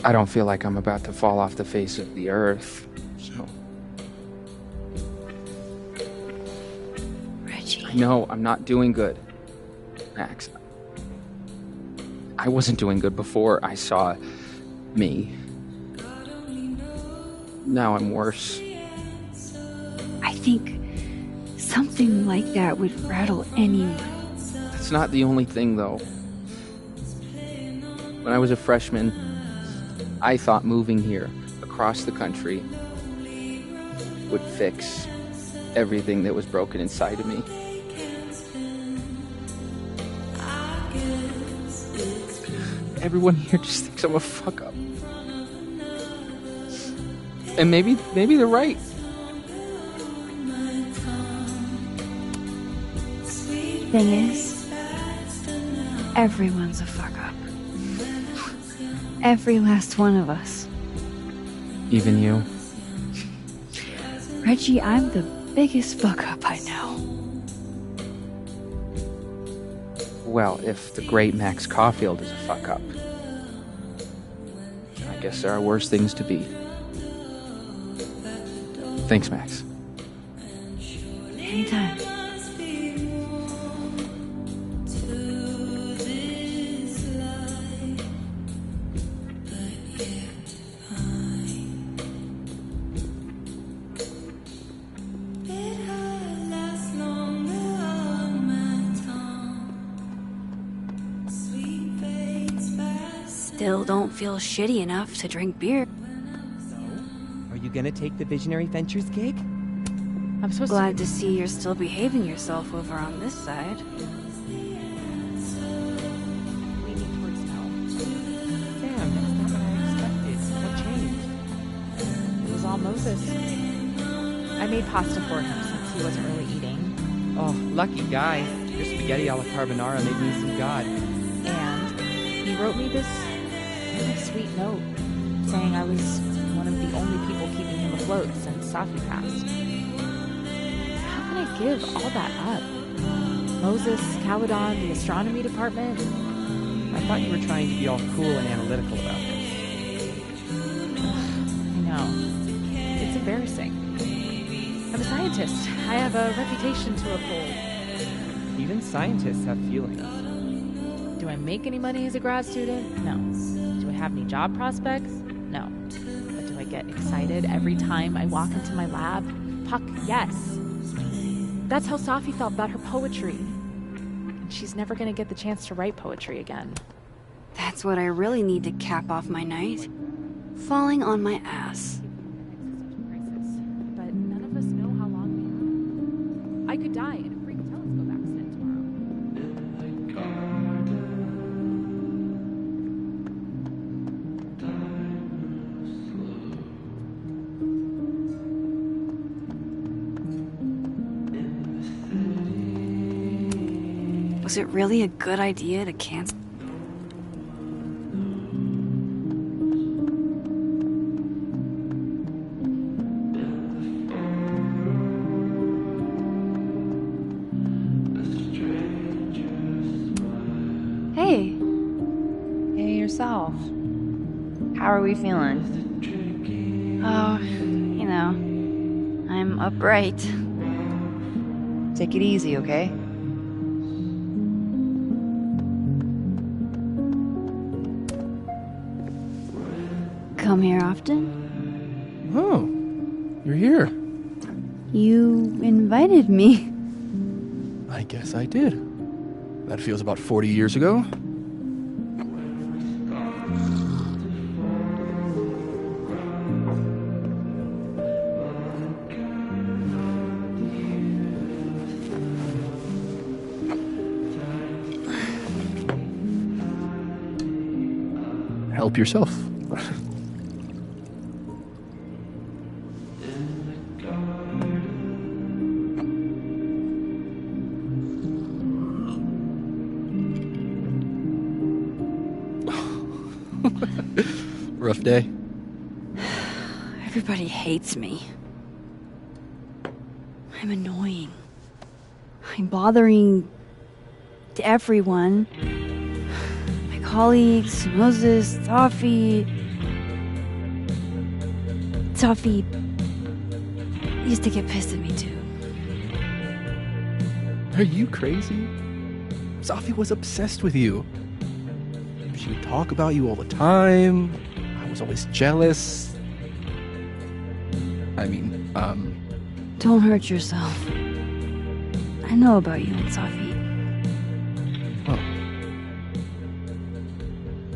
I don't feel like I'm about to fall off the face of the earth, so... Reggie... I know, I'm not doing good, Max. I wasn't doing good before I saw me. Now I'm worse. I think something like that would rattle anyone. That's not the only thing, though. When I was a freshman, I thought moving here, across the country, would fix everything that was broken inside of me. Everyone here just thinks I'm a fuck-up. And maybe they're right. Thing is, everyone's a fuck-up. Every last one of us. Even you? Reggie, I'm the biggest fuck-up I know. Well, if the great Max Caulfield is a fuck-up, I guess there are worse things to be. Thanks, Max. Anytime. Still don't feel shitty enough to drink beer. Are you gonna take the Visionary Ventures gig? I'm supposed Glad to see you're still behaving yourself over on this side. Leaning towards no. Damn, that's not what I expected. What changed? It was all Moses. I made pasta for him since he wasn't really eating. Oh, lucky guy. Your spaghetti alla carbonara made me see God. And he wrote me this really sweet note saying I was one of the only people keeping him afloat since Safi passed. How can I give all that up? Moses, Caledon, the astronomy department. I thought you were trying to be all cool and analytical about this. I know. It's embarrassing. I'm a scientist. I have a reputation to uphold. Even scientists have feelings. Do I make any money as a grad student? No. Do I have any job prospects? No. But do I get excited every time I walk into my lab? Fuck yes. That's how Safi felt about her poetry. And she's never gonna get the chance to write poetry again. That's what I really need to cap off my night. Falling on my ass. But none of us know how long we have. I could die in a freak telescope accident tomorrow. Was it really a good idea to cancel? Hey. Hey, yourself. How are we feeling? Oh, you know, I'm upright. Take it easy, okay? Come here often? Oh, you're here. You invited me. I guess I did. That feels about 40 years ago. Help yourself. Rough day? Everybody hates me. I'm annoying. I'm bothering everyone. My colleagues, Moses, Safi. Safi used to get pissed at me too. Are you crazy? Safi was obsessed with you. She would talk about you all the time. I was always jealous. I mean, Don't hurt yourself. I know about you and Safi.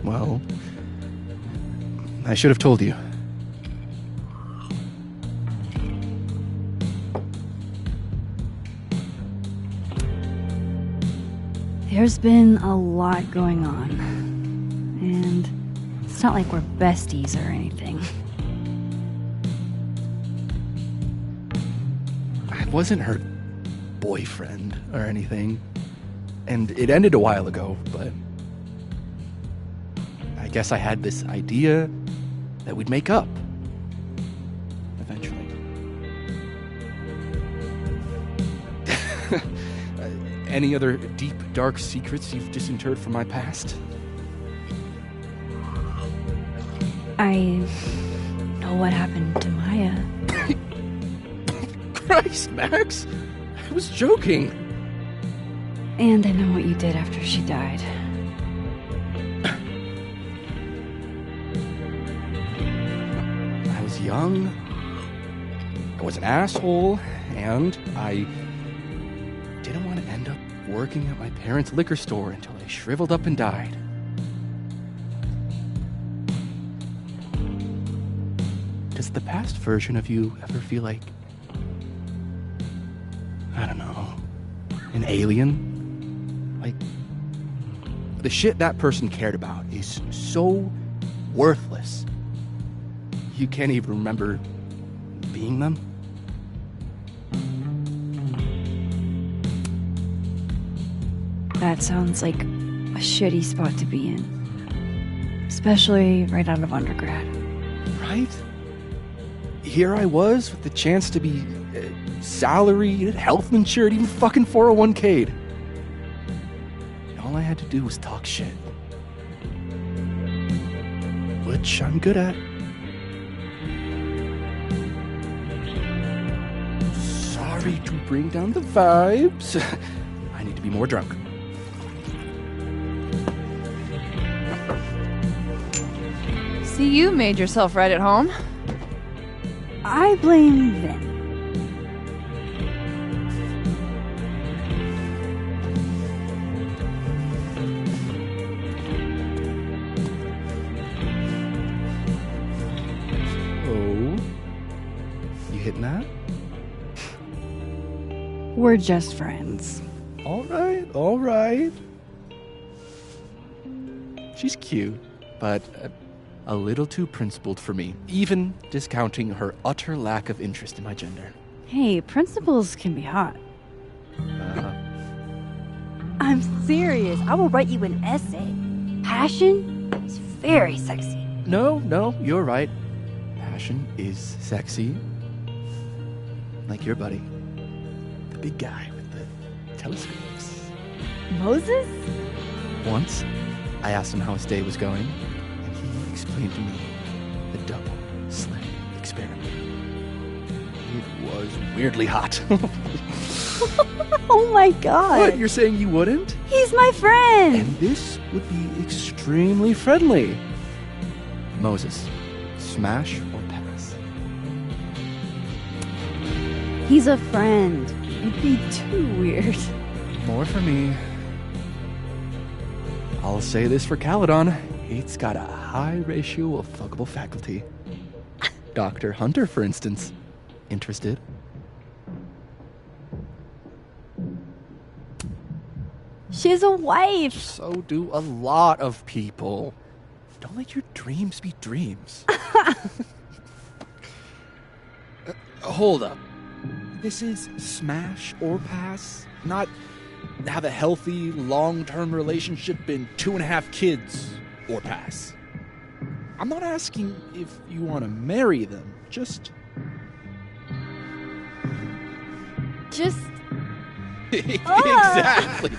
Well, I should have told you. There's been a lot going on. And it's not like we're besties or anything. I wasn't her boyfriend or anything. And it ended a while ago, but I guess I had this idea that we'd make up. Eventually. Any other deep, dark secrets you've disinterred from my past? I know what happened to Maya. Christ, Max! I was joking. And I know what you did after she died. I was young, I was an asshole, and I didn't want to end up working at my parents' liquor store until I shriveled up and died. Does the past version of you ever feel like, I don't know, an alien? Like, the shit that person cared about is so worthless. You can't even remember being them? That sounds like a shitty spot to be in. especially right out of undergrad. Right? Here I was with the chance to be salaried, health insured, even fucking 401k'd. And all I had to do was talk shit. Which I'm good at. Sorry to bring down the vibes. I need to be more drunk. See, you made yourself right at home. I blame Vin. Oh? You hitting that? We're just friends. Alright, alright. She's cute, but a little too principled for me, even discounting her utter lack of interest in my gender. Hey, principals can be hot. I'm serious. I will write you an essay. Passion is very sexy. No, you're right. Passion is sexy. Like your buddy. The big guy with the telescopes. Moses? Once, I asked him how his day was going, and he explained to me the double slit experiment. It was weirdly hot. Oh my god. What, you're saying you wouldn't? He's my friend. And this would be extremely friendly. Moses, smash or pass? He's a friend. It'd be too weird. More for me. I'll say this for Caledon. It's got a high ratio of fuckable faculty. Dr. Hunter, for instance. Interested? She has a wife. So do a lot of people. Don't let your dreams be dreams. Hold up. This is smash or pass, not have a healthy, long-term relationship and 2.5 kids or pass. I'm not asking if you want to marry them, just... Exactly.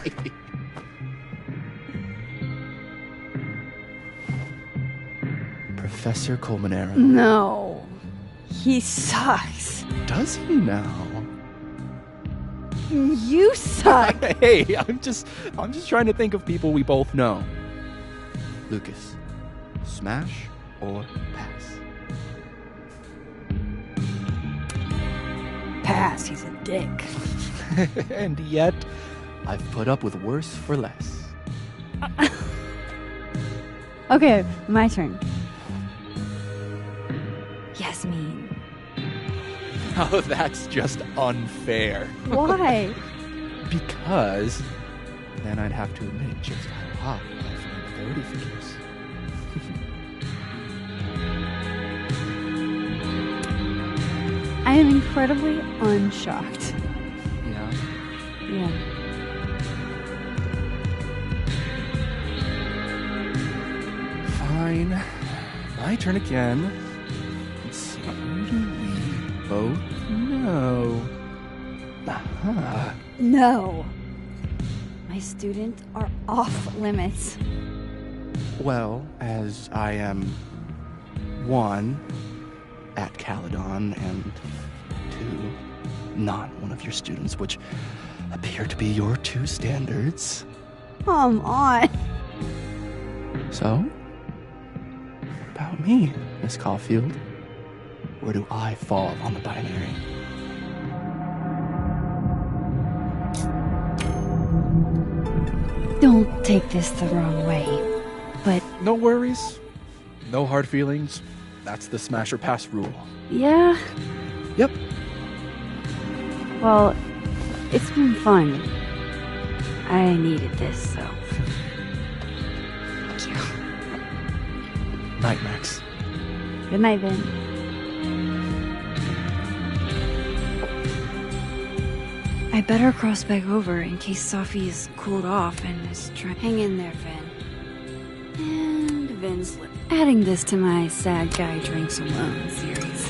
Professor Colmenero. No. He sucks. Does he now? You suck. Hey, I'm just trying to think of people we both know. Lucas, smash or pass? Pass, he's a dick. And yet, I've put up with worse for less. Okay, my turn. Yasmin. Oh, that's just unfair. Why? Because then I'd have to admit just how hot I find authority figures. I am incredibly unshocked. Yeah. Yeah. Fine. My turn again. Let's see. Who do we both know? Aha. No. My students are off limits. Well, as I am 1 at Caledon and 2 not one of your students, which appear to be your 2 standards. Come on. So, what about me, Miss Caulfield? Where do I fall on the binary? Don't take this the wrong way, but... No worries. No hard feelings. That's the smash or pass rule. Yeah? Yep. Well, it's been fun. I needed this, so... Thank you. Night, Max. Good night, Vin. I better cross back over in case Safi is cooled off and is trying... Hang in there, Vin. And Vin's adding this to my sad guy drinks alone series.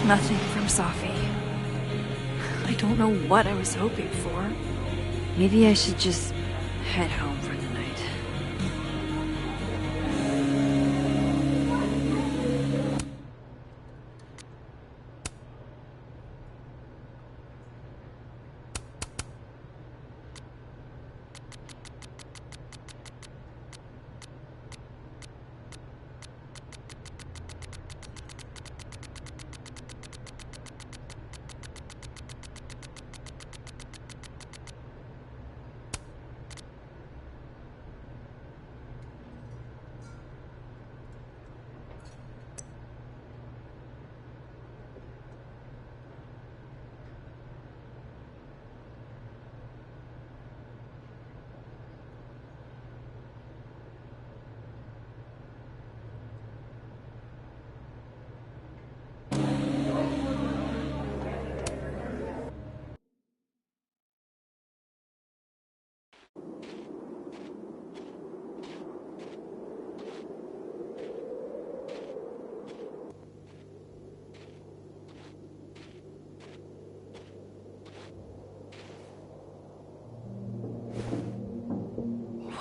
Nothing from Safi. I don't know what I was hoping for. Maybe I should just head home for the night.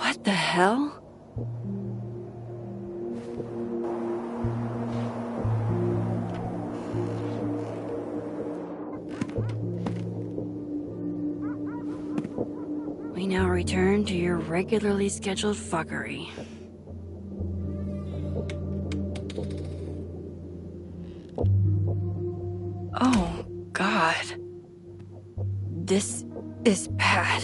What the hell? We now return to your regularly scheduled fuckery. Oh, God. This is bad.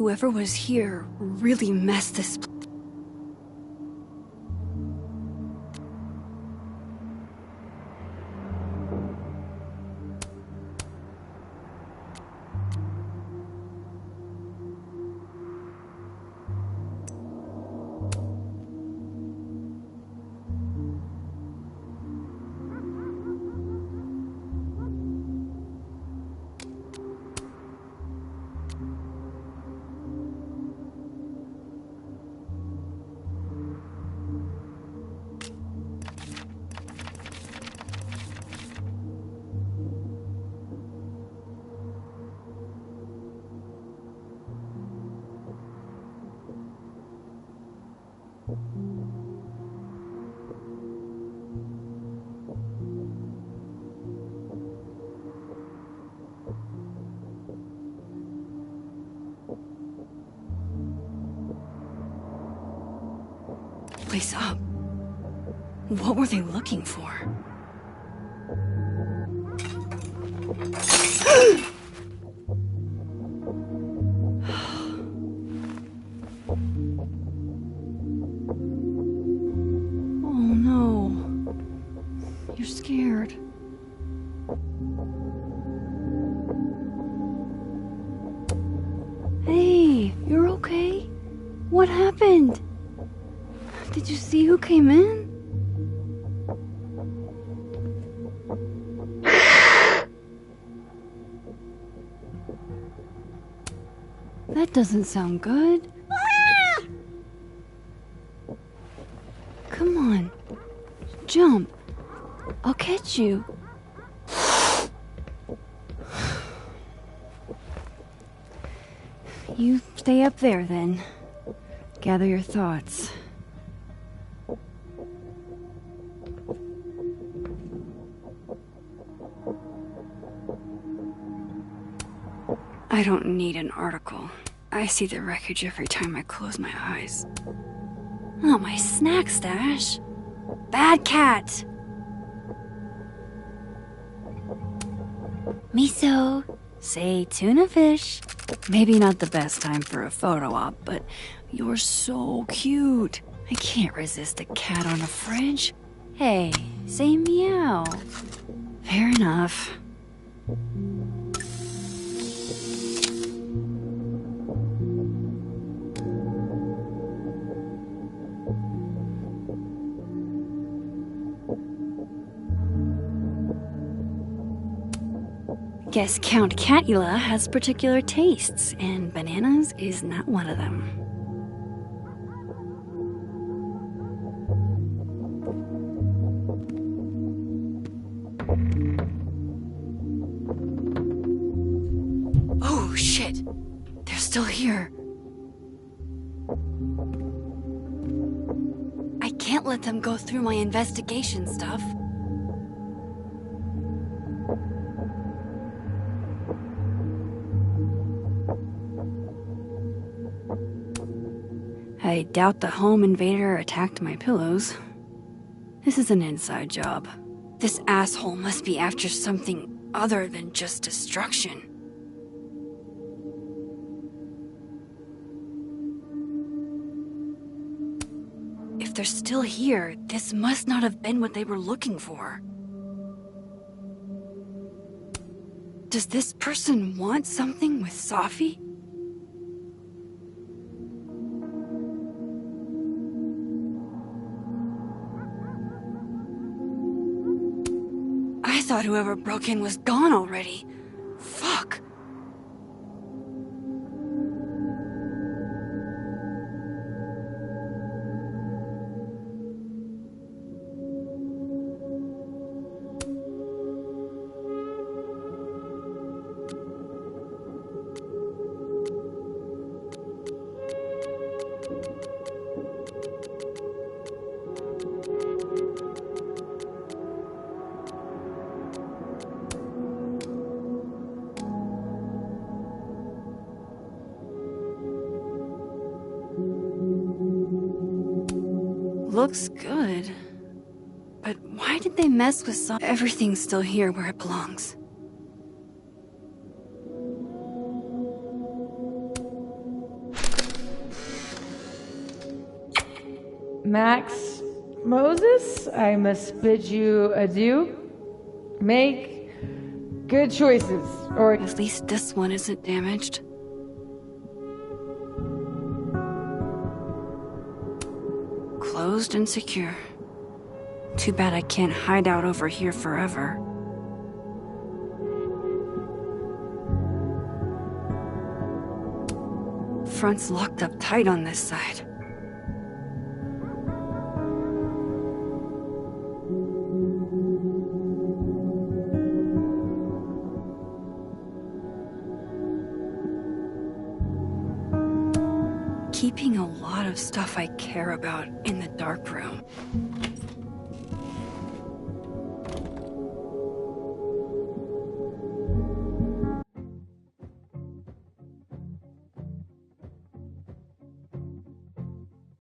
Whoever was here really messed this place. Place up. What were they looking for? Oh no. You're scared. What happened? Did you see who came in? That doesn't sound good. Come on. Jump. I'll catch you. You stay up there then. Gather your thoughts. I don't need an article. I see the wreckage every time I close my eyes. Oh, my snack stash. Bad cat. Miso. Say tuna fish. Maybe not the best time for a photo op, but you're so cute. I can't resist a cat on a fridge. Hey, say meow. Fair enough. Guess Count Catula has particular tastes, and bananas is not one of them. Oh, shit! They're still here. I can't let them go through my investigation stuff. I doubt the home invader attacked my pillows. This is an inside job. This asshole must be after something other than just destruction. If they're still here, this must not have been what they were looking for. Does this person want something with Safi? I thought whoever broke in was gone already. Fuck. Looks good. But why did they mess with some? Everything's still here where it belongs. Max Moses, I must bid you adieu. Make good choices, or at least this one isn't damaged. Closed and secure. Too bad I can't hide out over here forever. Front's locked up tight on this side. Keeping a lot of stuff I care about in the dark room.